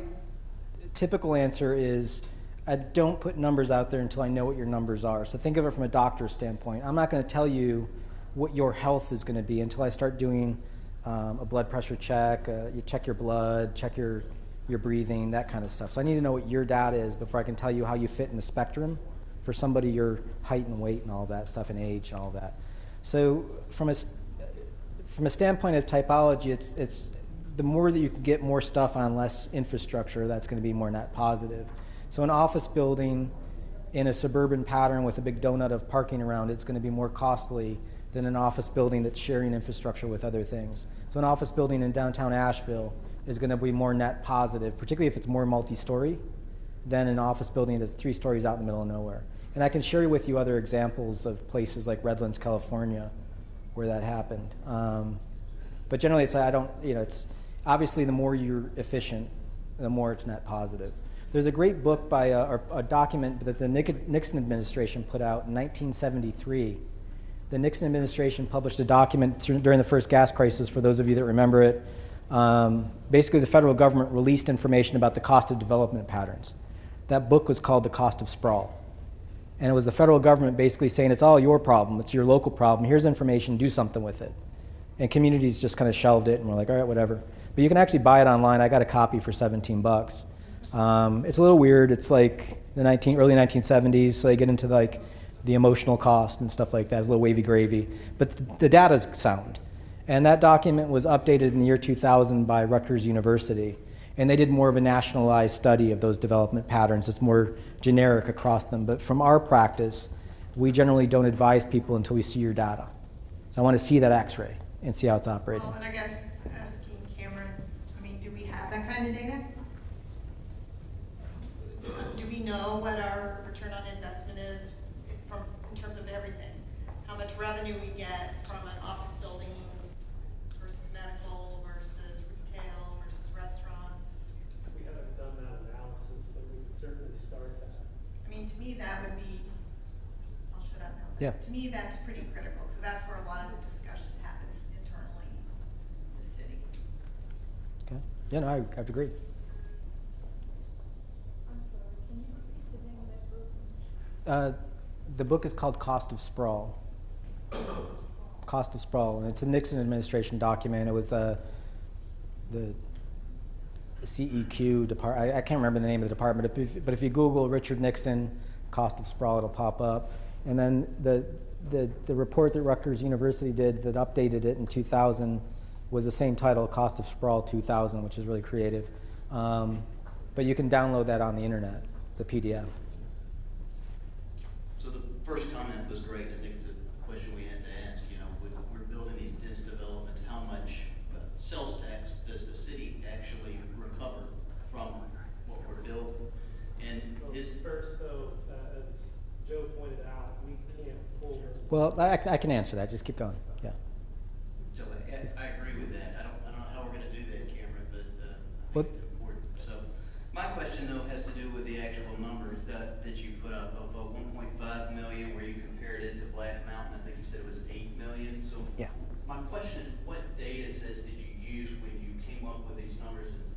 typical answer is I don't put numbers out there until I know what your numbers are. So think of it from a doctor's standpoint. I'm not going to tell you what your health is going to be until I start doing a blood pressure check, you check your blood, check your breathing, that kind of stuff. So I need to know what your data is before I can tell you how you fit in the spectrum for somebody, your height and weight and all that stuff, and age and all that. So from a standpoint of typology, it's the more that you can get more stuff on less infrastructure, that's going to be more net positive. So an office building in a suburban pattern with a big donut of parking around it's going to be more costly than an office building that's sharing infrastructure with other things. So an office building in downtown Asheville is going to be more net positive, particularly if it's more multi-story, than an office building that's 3 stories out in the middle of nowhere. And I can share with you other examples of places like Redlands, California, where that happened. But generally, it's obviously the more you're efficient, the more it's net positive. There's a great book by a document that the Nixon administration put out in 1973. The Nixon administration published a document during the first gas crisis, for those of you that remember it. Basically, the federal government released information about the cost of development patterns. That book was called The Cost of Sprawl. And it was the federal government basically saying, it's all your problem, it's your local problem, here's information, do something with it. And communities just kind of shelved it and were like, all right, whatever. But you can actually buy it online. I got a copy for $17. It's a little weird. It's like the early 1970s, so they get into like the emotional cost and stuff like that. It's a little wavy gravy. But the data's sound. And that document was updated in the year 2000 by Rutgers University. And they did more of a nationalized study of those development patterns. It's more generic across them. But from our practice, we generally don't advise people until we see your data. So I want to see that x-ray and see how it's operating. Well, and I guess asking Cameron, do we have that kind of data? Do we know what our return on investment is in terms of everything? How much revenue we get from an office building versus medical versus retail versus restaurants? We haven't done that analysis, but we could certainly start that. To me, that would be, I'll shut up now. But Yeah. To me, that's pretty critical, because that's where a lot of the discussion happens internally. Yeah, no, I agree. I'm sorry, can you repeat the name of that book? The book is called Cost of Sprawl. Cost of Sprawl, and it's a Nixon administration document. It was the CEQ department. I can't remember the name of the department, but if you Google Richard Nixon, Cost of Sprawl, it'll pop up. And then the report that Rutgers University did that updated it in 2000 was the same title, Cost of Sprawl 2000, which is really creative. But you can download that on the internet. It's a PDF. So the first comment was great. I think it's a question we had to ask, you know, when we're building these dense developments, how much sales tax does the city actually recover from what we're building? And Well, is, first though, as Joe pointed out, we can't pull. Well, I can answer that. Just keep going. Yeah. so I agree with that. I don't know how we're gonna do that, Cameron, but I Well- think it's important. So my question though has to do with the actual numbers that you put up of 1.5 million, where you compared it to Black Mountain. I think you said it was 8 million. So Yeah. my question is, what data sets did you use when you came up with these numbers? And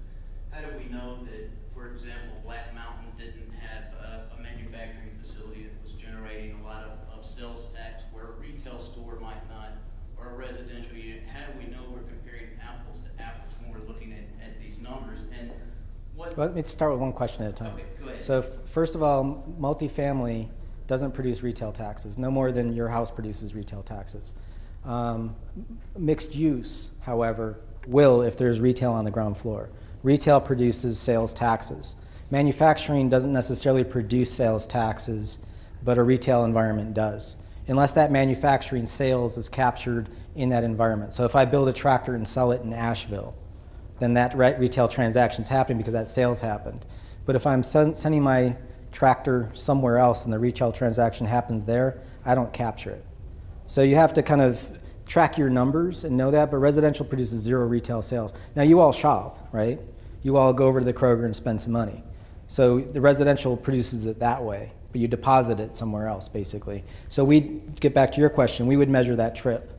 how do we know that, for example, Black Mountain didn't have a manufacturing facility that was generating a lot of sales tax, where a retail store might not, or a residential unit? How do we know we're comparing apples to apples when we're looking at these numbers? And what? Well, let me start with one question at a time. Okay, go ahead. So first of all, multifamily doesn't produce retail taxes, no more than your house produces retail taxes. Mixed use, however, will if there's retail on the ground floor. Retail produces sales taxes. Manufacturing doesn't necessarily produce sales taxes, but a retail environment does, unless that manufacturing sales is captured in that environment. So if I build a tractor and sell it in Asheville, then that retail transaction's happening because that sales happened. But if I'm sending my tractor somewhere else and the retail transaction happens there, I don't capture it. So you have to kind of track your numbers and know that, but residential produces zero retail sales. Now you all shop, right? You all go over to the Kroger and spend some money. So the residential produces it that way, but you deposit it somewhere else, basically. So we get back to your question, we would measure that trip,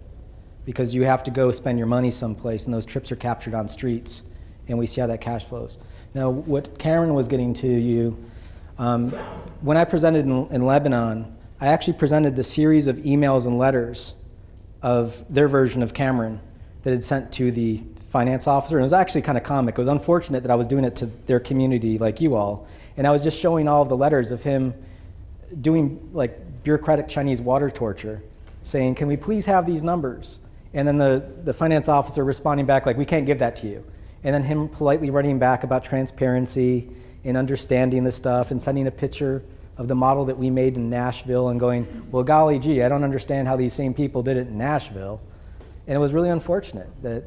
because you have to go spend your money someplace, and those trips are captured on streets, and we see how that cash flows. Now, what Karen was getting to you, when I presented in Lebanon, I actually presented the series of emails and letters of their version of Cameron that had sent to the finance officer. And it was actually kind of comic. It was unfortunate that I was doing it to their community like you all. And I was just showing all of the letters of him doing like bureaucratic Chinese water torture, saying, can we please have these numbers? And then the finance officer responding back like, we can't give that to you. And then him politely writing back about transparency and understanding the stuff and sending a picture of the model that we made in Nashville and going, well, golly gee, I don't understand how these same people did it in Nashville. And it was really unfortunate that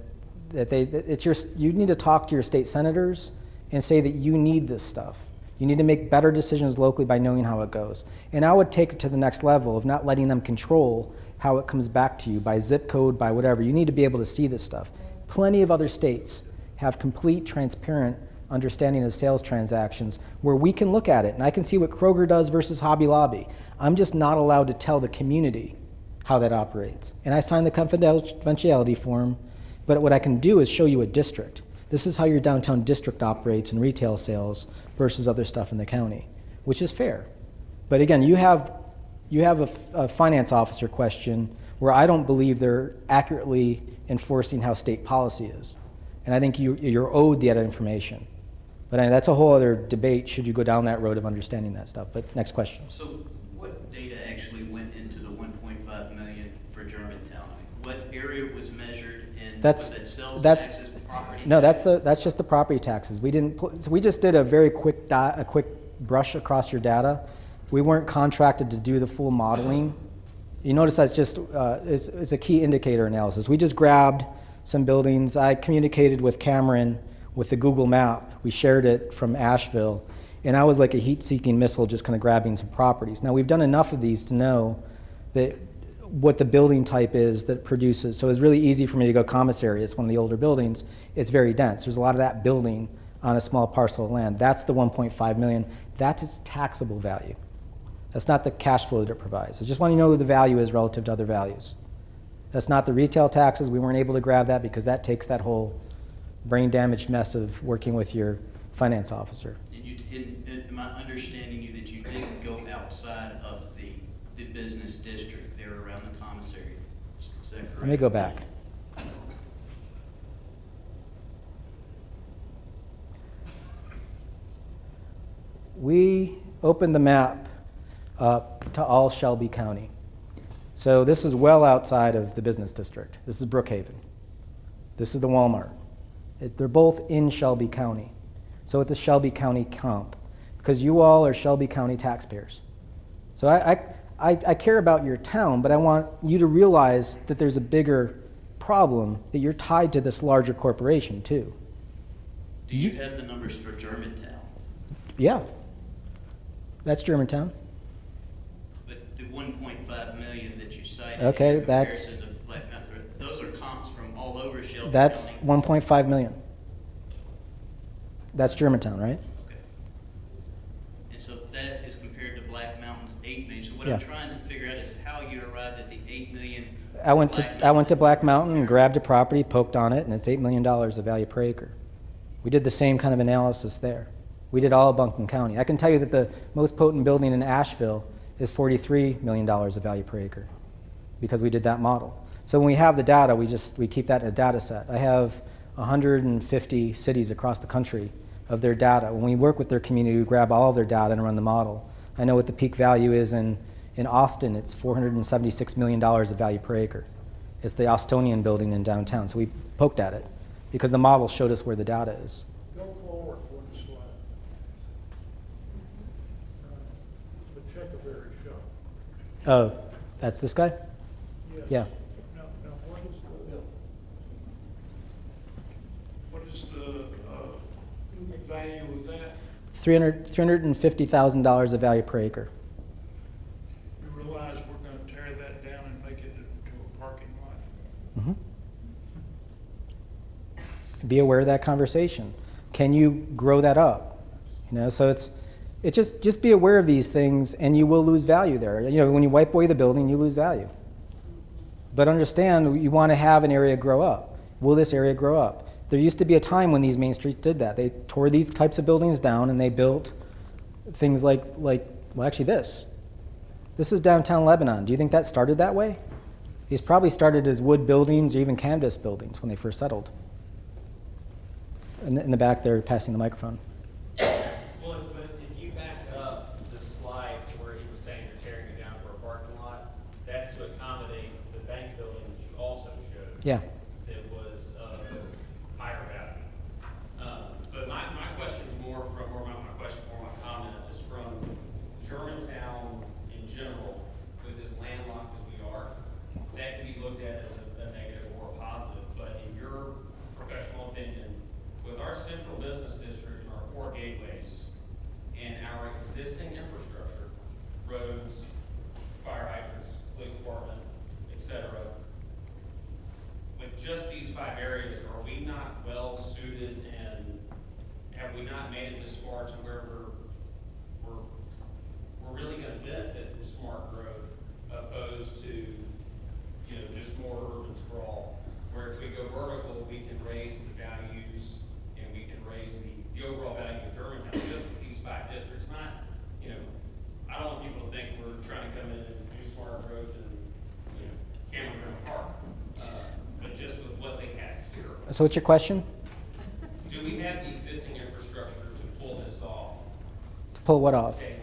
you need to talk to your state senators and say that you need this stuff. You need to make better decisions locally by knowing how it goes. And I would take it to the next level of not letting them control how it comes back to you by zip code, by whatever. You need to be able to see this stuff. Plenty of other states have complete, transparent understanding of sales transactions where we can look at it. And I can see what Kroger does versus Hobby Lobby. I'm just not allowed to tell the community how that operates. And I signed the confidentiality form, but what I can do is show you a district. This is how your downtown district operates in retail sales versus other stuff in the county, which is fair. But again, you have a finance officer question where I don't believe they're accurately enforcing how state policy is. And I think you're owed that information. But that's a whole other debate, should you go down that road of understanding that stuff. But next question. So what data actually went into the 1.5 million for Germantown? What area was measured, and was that sales taxes, property No, taxes? that's just the property taxes. So we just did a very quick brush across your data. We weren't contracted to do the full modeling. You notice that's just it's a key indicator analysis. We just grabbed some buildings. I communicated with Cameron with the Google map. We shared it from Asheville, and I was like a heat-seeking missile just kind of grabbing some properties. Now, we've done enough of these to know that what the building type is that produces. So it's really easy for me to go commissary. It's one of the older buildings. It's very dense. There's a lot of that building on a small parcel of land. That's the 1.5 million. That's its taxable value. That's not the cash flow that it provides. I just want you to know what the value is relative to other values. That's not the retail taxes. We weren't able to grab that because that takes that whole brain damaged mess of working with your finance officer. And am I understanding you that you didn't go outside of the business district there around the commissary? Is that correct? Let me go back. We opened the map up to all Shelby County. So this is well outside of the business district. This is Brookhaven. This is the Walmart. They're both in Shelby County. So it's a Shelby County comp because you all are Shelby County taxpayers. So I care about your town, but I want you to realize that there's a bigger problem, that you're tied to this larger corporation too. Do you have the numbers for Germantown? Yeah. That's Germantown. But the 1.5 million that you cited Okay, in that's- comparison to Black Mountain, those are comps from all over Shelby That's County? 1.5 million. That's Germantown, right? Okay. And so that is compared to Black Mountain's 8 million. So what Yeah. I'm trying to figure out is how you arrived at the 8 million. I went to Black Mountain and grabbed a property, poked on it, and it's $8 million of value per acre. We did the same kind of analysis there. We did all of Buncombe County. I can tell you that the most potent building in Asheville is $43 million of value per acre because we did that model. So when we have the data, we keep that in a data set. I have 150 cities across the country of their data. When we work with their community, we grab all of their data and run the model. I know what the peak value is in Austin. It's $476 million of value per acre. It's the Austonian building in downtown. So we poked at it because the model showed us where the data is. Go forward one slide. The Checkerberry show. Oh, that's this guy? Yes. Yeah. Now, what is the value of that? $350,000 of value per acre. You realize we're gonna tear that down and make it into a parking lot? Mhm. Be aware of that conversation. Can you grow that up? So it just be aware of these things, and you will lose value there. When you wipe away the building, you lose value. But understand, you want to have an area grow up. Will this area grow up? There used to be a time when these main streets did that. They tore these types of buildings down, and they built things like actually this. This is downtown Lebanon. Do you think that started that way? These probably started as wood buildings or even canvas buildings when they first settled. In the back there, passing the microphone. Well, but if you back up the slide to where he was saying you're tearing it down for a parking lot, that's to accommodate the bank building that you also showed. Yeah. That was higher value. But my question is more from, or my question, or my comment is from Germantown in general, with as landlocked as we are, that can be looked at as a negative or a positive. But in your professional opinion, with our central business district and our 4 gateways and our existing infrastructure, roads, fire hydrants, police department, et cetera, with just these 5 areas, are we not well suited, and have we not made it this far to where we're really going to benefit from smart growth opposed to just more urban sprawl, where if we go vertical, we can raise the values and we can raise the overall value of Germantown just with these 5 districts. Not, I don't want people to think we're trying to come in and do smart growth and, Cameron Park, but just with what they have here. So what's your question? Do we have the existing infrastructure to pull this off? To pull what off? Okay,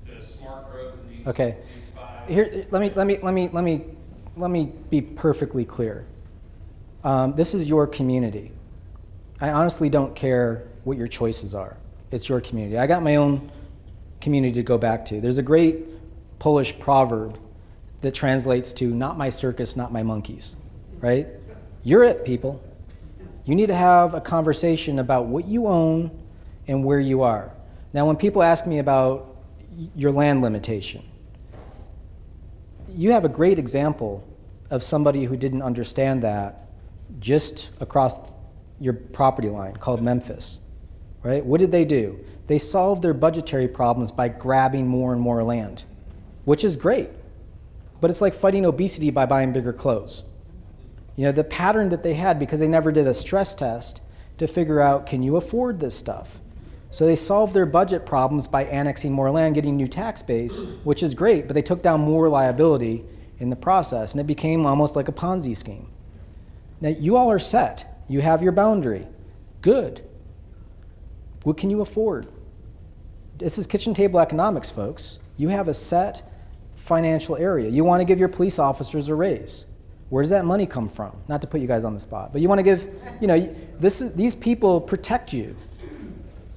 the smart growth in these, Okay. these 5. Here, let me be perfectly clear. This is your community. I honestly don't care what your choices are. It's your community. I got my own community to go back to. There's a great Polish proverb that translates to "not my circus, not my monkeys," right? You're it, people. You need to have a conversation about what you own and where you are. Now, when people ask me about your land limitation, you have a great example of somebody who didn't understand that just across your property line called Memphis, right? What did they do? They solved their budgetary problems by grabbing more and more land, which is great. But it's like fighting obesity by buying bigger clothes. The pattern that they had, because they never did a stress test, to figure out, can you afford this stuff? So they solved their budget problems by annexing more land, getting new tax base, which is great, but they took down more liability in the process, and it became almost like a Ponzi scheme. Now, you all are set. You have your boundary. Good. What can you afford? This is kitchen table economics, folks. You have a set financial area. You want to give your police officers a raise. Where does that money come from? Not to put you guys on the spot, but you want to give, these people protect you.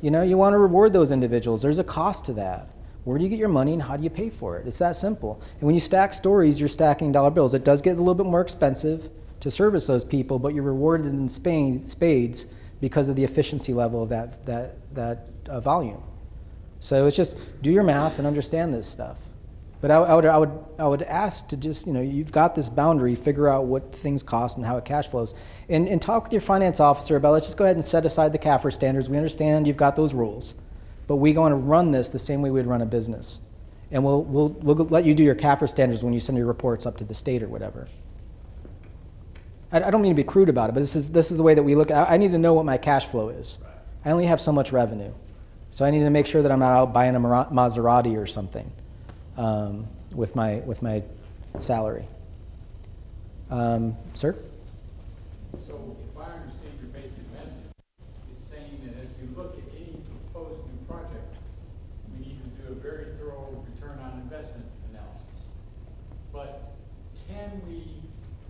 You want to reward those individuals. There's a cost to that. Where do you get your money and how do you pay for it? It's that simple. And when you stack stories, you're stacking dollar bills. It does get a little bit more expensive to service those people, but you're rewarded in spades because of the efficiency level of that volume. So it's just do your math and understand this stuff. But I would ask to just, you've got this boundary, figure out what things cost and how it cash flows. And talk with your finance officer about, let's just go ahead and set aside the CAFR standards. We understand you've got those rules, but we want to run this the same way we'd run a business. And we'll let you do your CAFR standards when you send your reports up to the state or whatever. I don't mean to be crude about it, but this is the way that we look at it. I need to know what my cash flow is. I only have so much revenue. So I need to make sure that I'm not out buying a Maserati or something with my salary. Sir? So if I understand your basic message, it's saying that as you look at any proposed new project, we need to do a very thorough return on investment analysis. But can we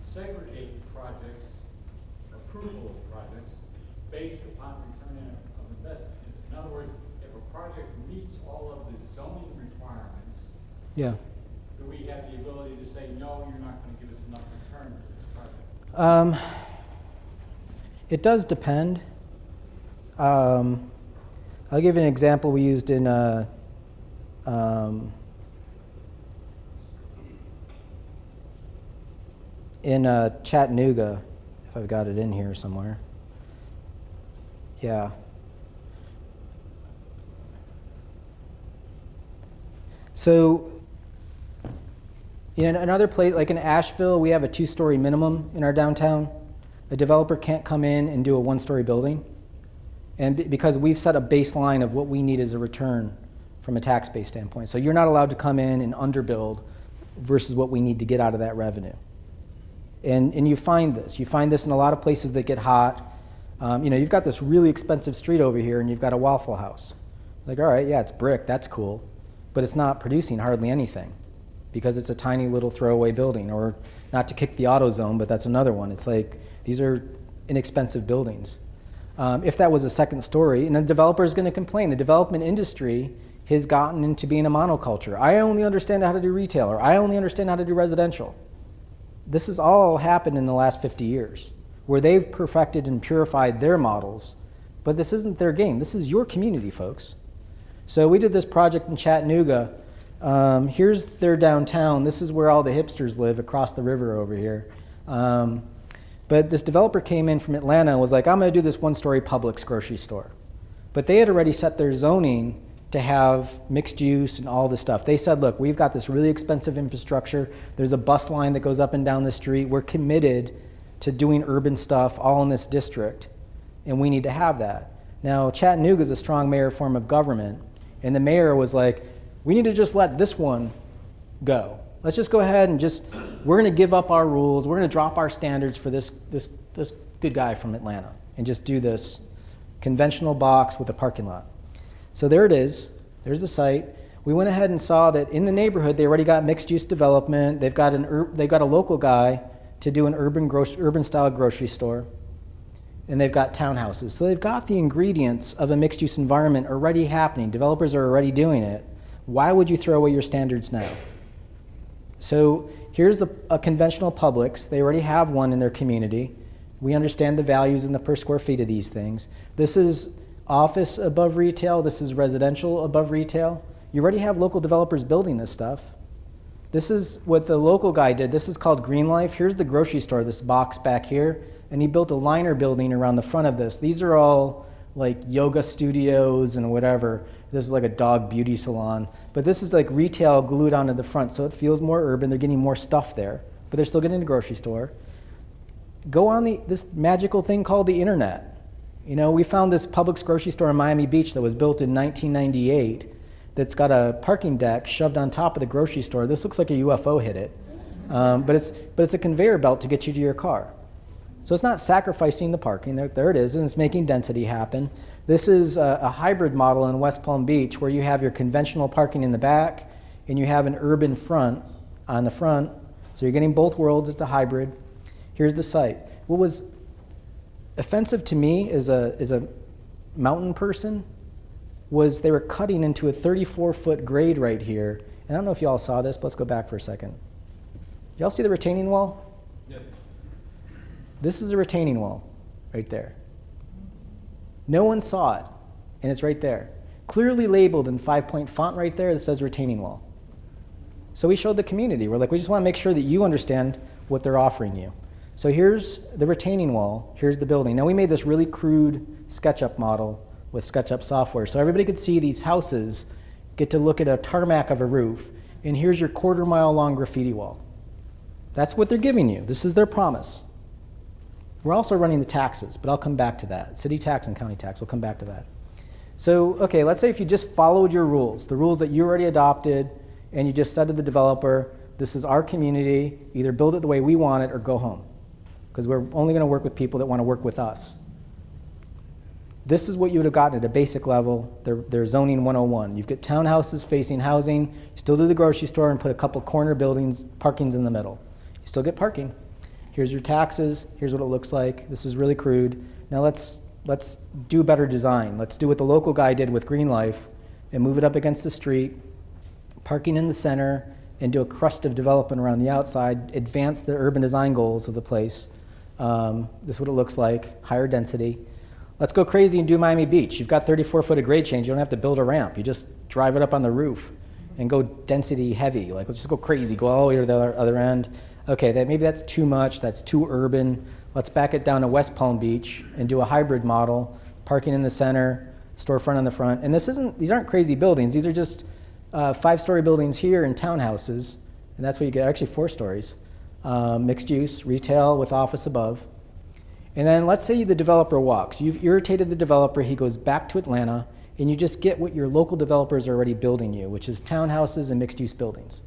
segregate projects, approval of projects, based upon return of investment? In other words, if a project meets all of the zoning requirements, Yeah. do we have the ability to say, no, you're not going to give us enough return for this project? It does depend. I'll give you an example we used in Chattanooga, if I've got it in here somewhere. Yeah. So, in another place, like in Asheville, we have a 2-story minimum in our downtown. A developer can't come in and do a 1-story building. And because we've set a baseline of what we need as a return from a tax base standpoint. So you're not allowed to come in and underbuild versus what we need to get out of that revenue. And you find this. You find this in a lot of places that get hot. You've got this really expensive street over here and you've got a Waffle House. Like, all right, yeah, it's brick, that's cool. But it's not producing hardly anything because it's a tiny little throwaway building. Or not to kick the AutoZone, but that's another one. It's like, these are inexpensive buildings. If that was a 2nd story, and the developer is going to complain. The development industry has gotten into being a monoculture. I only understand how to do retail, or I only understand how to do residential. This has all happened in the last 50 years, where they've perfected and purified their models, but this isn't their game. This is your community, folks. So we did this project in Chattanooga. Here's their downtown. This is where all the hipsters live, across the river over here. But this developer came in from Atlanta and was like, I'm going to do this 1-story Publix grocery store. But they had already set their zoning to have mixed use and all this stuff. They said, look, we've got this really expensive infrastructure. There's a bus line that goes up and down the street. We're committed to doing urban stuff all in this district, and we need to have that. Now, Chattanooga is a strong mayor form of government, and the mayor was like, we need to just let this one go. Let's just go ahead and we're going to give up our rules. We're going to drop our standards for this good guy from Atlanta and just do this conventional box with a parking lot. So there it is. There's the site. We went ahead and saw that in the neighborhood, they already got mixed-use development. They've got a local guy to do an urban-style grocery store, and they've got townhouses. So they've got the ingredients of a mixed-use environment already happening. Developers are already doing it. Why would you throw away your standards now? So here's a conventional Publix. They already have one in their community. We understand the values and the per square feet of these things. This is office above retail. This is residential above retail. You already have local developers building this stuff. This is what the local guy did. This is called Green Life. Here's the grocery store, this box back here. And he built a liner building around the front of this. These are all like yoga studios and whatever. This is like a dog beauty salon. But this is like retail glued onto the front, so it feels more urban. They're getting more stuff there, but they're still getting a grocery store. Go on this magical thing called the internet. You know, we found this Publix grocery store in Miami Beach that was built in 1998 that's got a parking deck shoved on top of the grocery store. This looks like a UFO hit it. But it's a conveyor belt to get you to your car. So it's not sacrificing the parking. There it is, and it's making density happen. This is a hybrid model in West Palm Beach where you have your conventional parking in the back and you have an urban front on the front. So you're getting both worlds. It's a hybrid. Here's the site. What was offensive to me as a mountain person was they were cutting into a 34-foot grade right here. And I don't know if you all saw this, but let's go back for a second. Y'all see the retaining wall? Yeah. This is a retaining wall right there. No one saw it, and it's right there. Clearly labeled in 5-point font right there that says retaining wall. So we showed the community. We're like, we just want to make sure that you understand what they're offering you. So here's the retaining wall. Here's the building. Now we made this really crude SketchUp model with SketchUp software. So everybody could see these houses, get to look at a tarmac of a roof, and here's your 1/4 mile long graffiti wall. That's what they're giving you. This is their promise. We're also running the taxes, but I'll come back to that. City tax and county tax, we'll come back to that. So, okay, let's say if you just followed your rules, the rules that you already adopted, and you just said to the developer, this is our community, either build it the way we want it or go home. Because we're only going to work with people that want to work with us. This is what you would have gotten at a basic level. They're zoning 101. You've got townhouses facing housing. You still do the grocery store and put a couple corner buildings, parking's in the middle. You still get parking. Here's your taxes. Here's what it looks like. This is really crude. Now let's do better design. Let's do what the local guy did with Green Life and move it up against the street, parking in the center, and do a crust of development around the outside, advance the urban design goals of the place. This is what it looks like, higher density. Let's go crazy and do Miami Beach. You've got 34-foot of grade change. You don't have to build a ramp. You just drive it up on the roof and go density heavy. Like, let's just go crazy, go all the way to the other end. Okay, maybe that's too much. That's too urban. Let's back it down to West Palm Beach and do a hybrid model, parking in the center, storefront on the front. And these aren't crazy buildings. These are just 5-story buildings here and townhouses. And that's what you get, actually 4 stories. Mixed use, retail with office above. And then let's say the developer walks. You've irritated the developer. He goes back to Atlanta, and you just get what your local developers are already building you, which is townhouses and mixed-use buildings.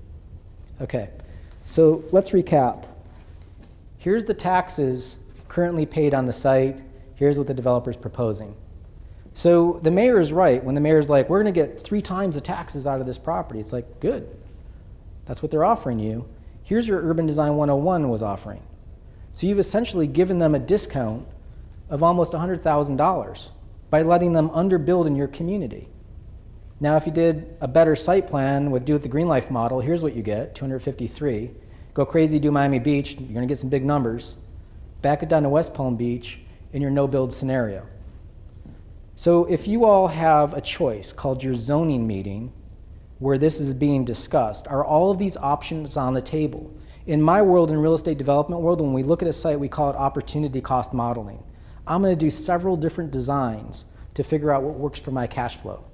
Okay, so let's recap. Here's the taxes currently paid on the site. Here's what the developer's proposing. So the mayor is right when the mayor's like, we're going to get 3 times the taxes out of this property. It's like, good. That's what they're offering you. Here's your Urban Design 101 was offering. So you've essentially given them a discount of almost $100,000 by letting them underbuild in your community. Now, if you did a better site plan with do it the Green Life model, here's what you get, 253. Go crazy, do Miami Beach, you're gonna get some big numbers. Back it down to West Palm Beach in your no-build scenario. So if you all have a choice called your zoning meeting, where this is being discussed, are all of these options on the table? In my world, in real estate development world, when we look at a site, we call it opportunity cost modeling. I'm going to do several different designs to figure out what works for my cash flow.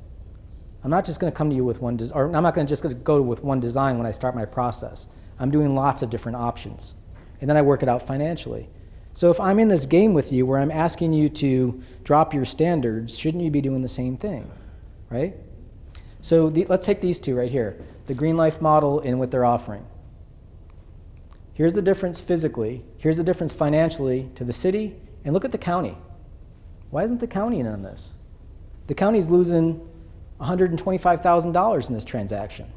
I'm not just going to come to you with one, or I'm not going to just go with one design when I start my process. I'm doing lots of different options, and then I work it out financially. So if I'm in this game with you where I'm asking you to drop your standards, shouldn't you be doing the same thing, right? So let's take these two right here, the Green Life model and what they're offering. Here's the difference physically. Here's the difference financially to the city. And look at the county. Why isn't the county in on this? The county's losing $125,000 in this transaction.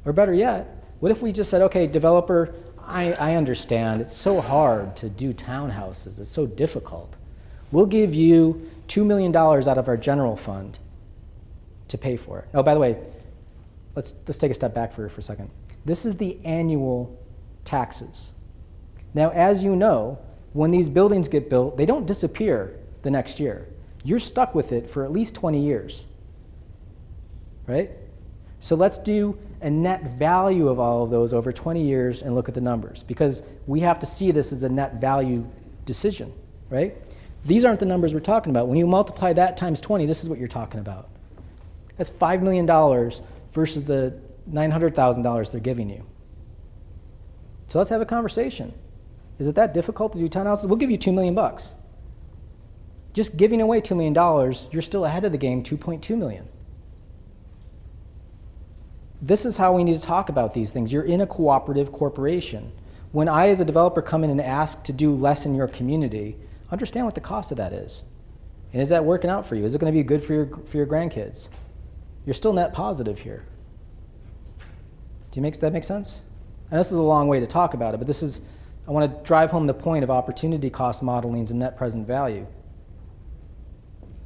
Or better yet, what if we just said, okay, developer, I understand. It's so hard to do townhouses. It's so difficult. We'll give you $2 million out of our general fund to pay for it. Oh, by the way, let's take a step back for a second. This is the annual taxes. Now, as you know, when these buildings get built, they don't disappear the next year. You're stuck with it for at least 20 years, right? So let's do a net value of all of those over 20 years and look at the numbers, because we have to see this as a net value decision, right? These aren't the numbers we're talking about. When you multiply that times 20, this is what you're talking about. That's $5 million versus the $900,000 they're giving you. So let's have a conversation. Is it that difficult to do townhouses? We'll give you $2 million. Just giving away $2 million, you're still ahead of the game, $2.2 million. This is how we need to talk about these things. You're in a cooperative corporation. When I, as a developer, come in and ask to do less in your community, understand what the cost of that is. And is that working out for you? Is it going to be good for your grandkids? You're still net positive here. Does that make sense? And this is a long way to talk about it, but I want to drive home the point of opportunity cost modelings and net present value.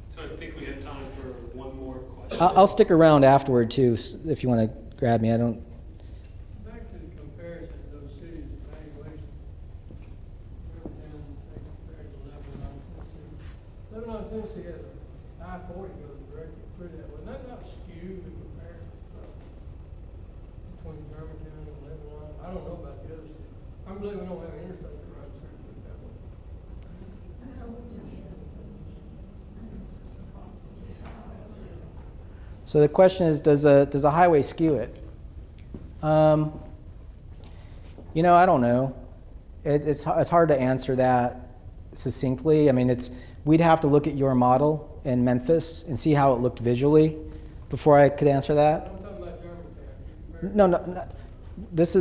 So I think we have time for one more question. I'll stick around afterward too, if you want to grab me. I don't. Back to the comparison of those cities' valuation. Everything, say, compared to Lebanon, Tennessee. Lebanon, Tennessee has an I-40 goes directly through that. Would that not skew the comparison between Birmingham and Lebanon? I don't know about the other cities. I believe we don't have an interstate that runs through it that way. So the question is, does a highway skew it? I don't know. It's hard to answer that succinctly. I mean, we'd have to look at your model in Memphis and see how it looked visually before I could answer that. I'm talking about Germantown. No. This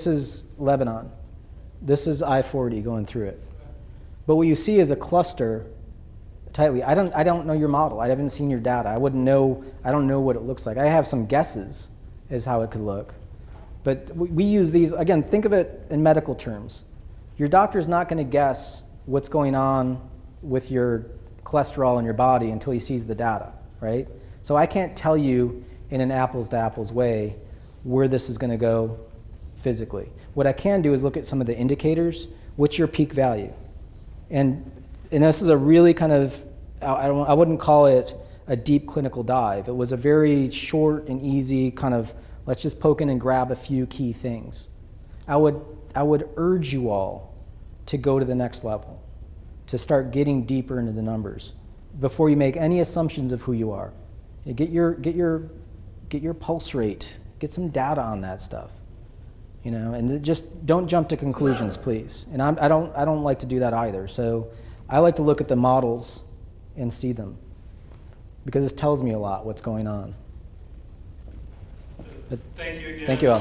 is Lebanon. This is I-40 going through it. But what you see is a cluster tightly. I don't know your model. I haven't seen your data. I don't know what it looks like. I have some guesses as how it could look. But we use these, again, think of it in medical terms. Your doctor's not going to guess what's going on with your cholesterol in your body until he sees the data, right? So I can't tell you in an apples to apples way where this is going to go physically. What I can do is look at some of the indicators. What's your peak value? And this is a really kind of, I wouldn't call it a deep clinical dive. It was a very short and easy kind of, let's just poke in and grab a few key things. I would urge you all to go to the next level, to start getting deeper into the numbers before you make any assumptions of who you are. Get your pulse rate, get some data on that stuff, and just don't jump to conclusions, please. And I don't like to do that either. So I like to look at the models and see them, because this tells me a lot what's going on. Thank you again. Thank you all.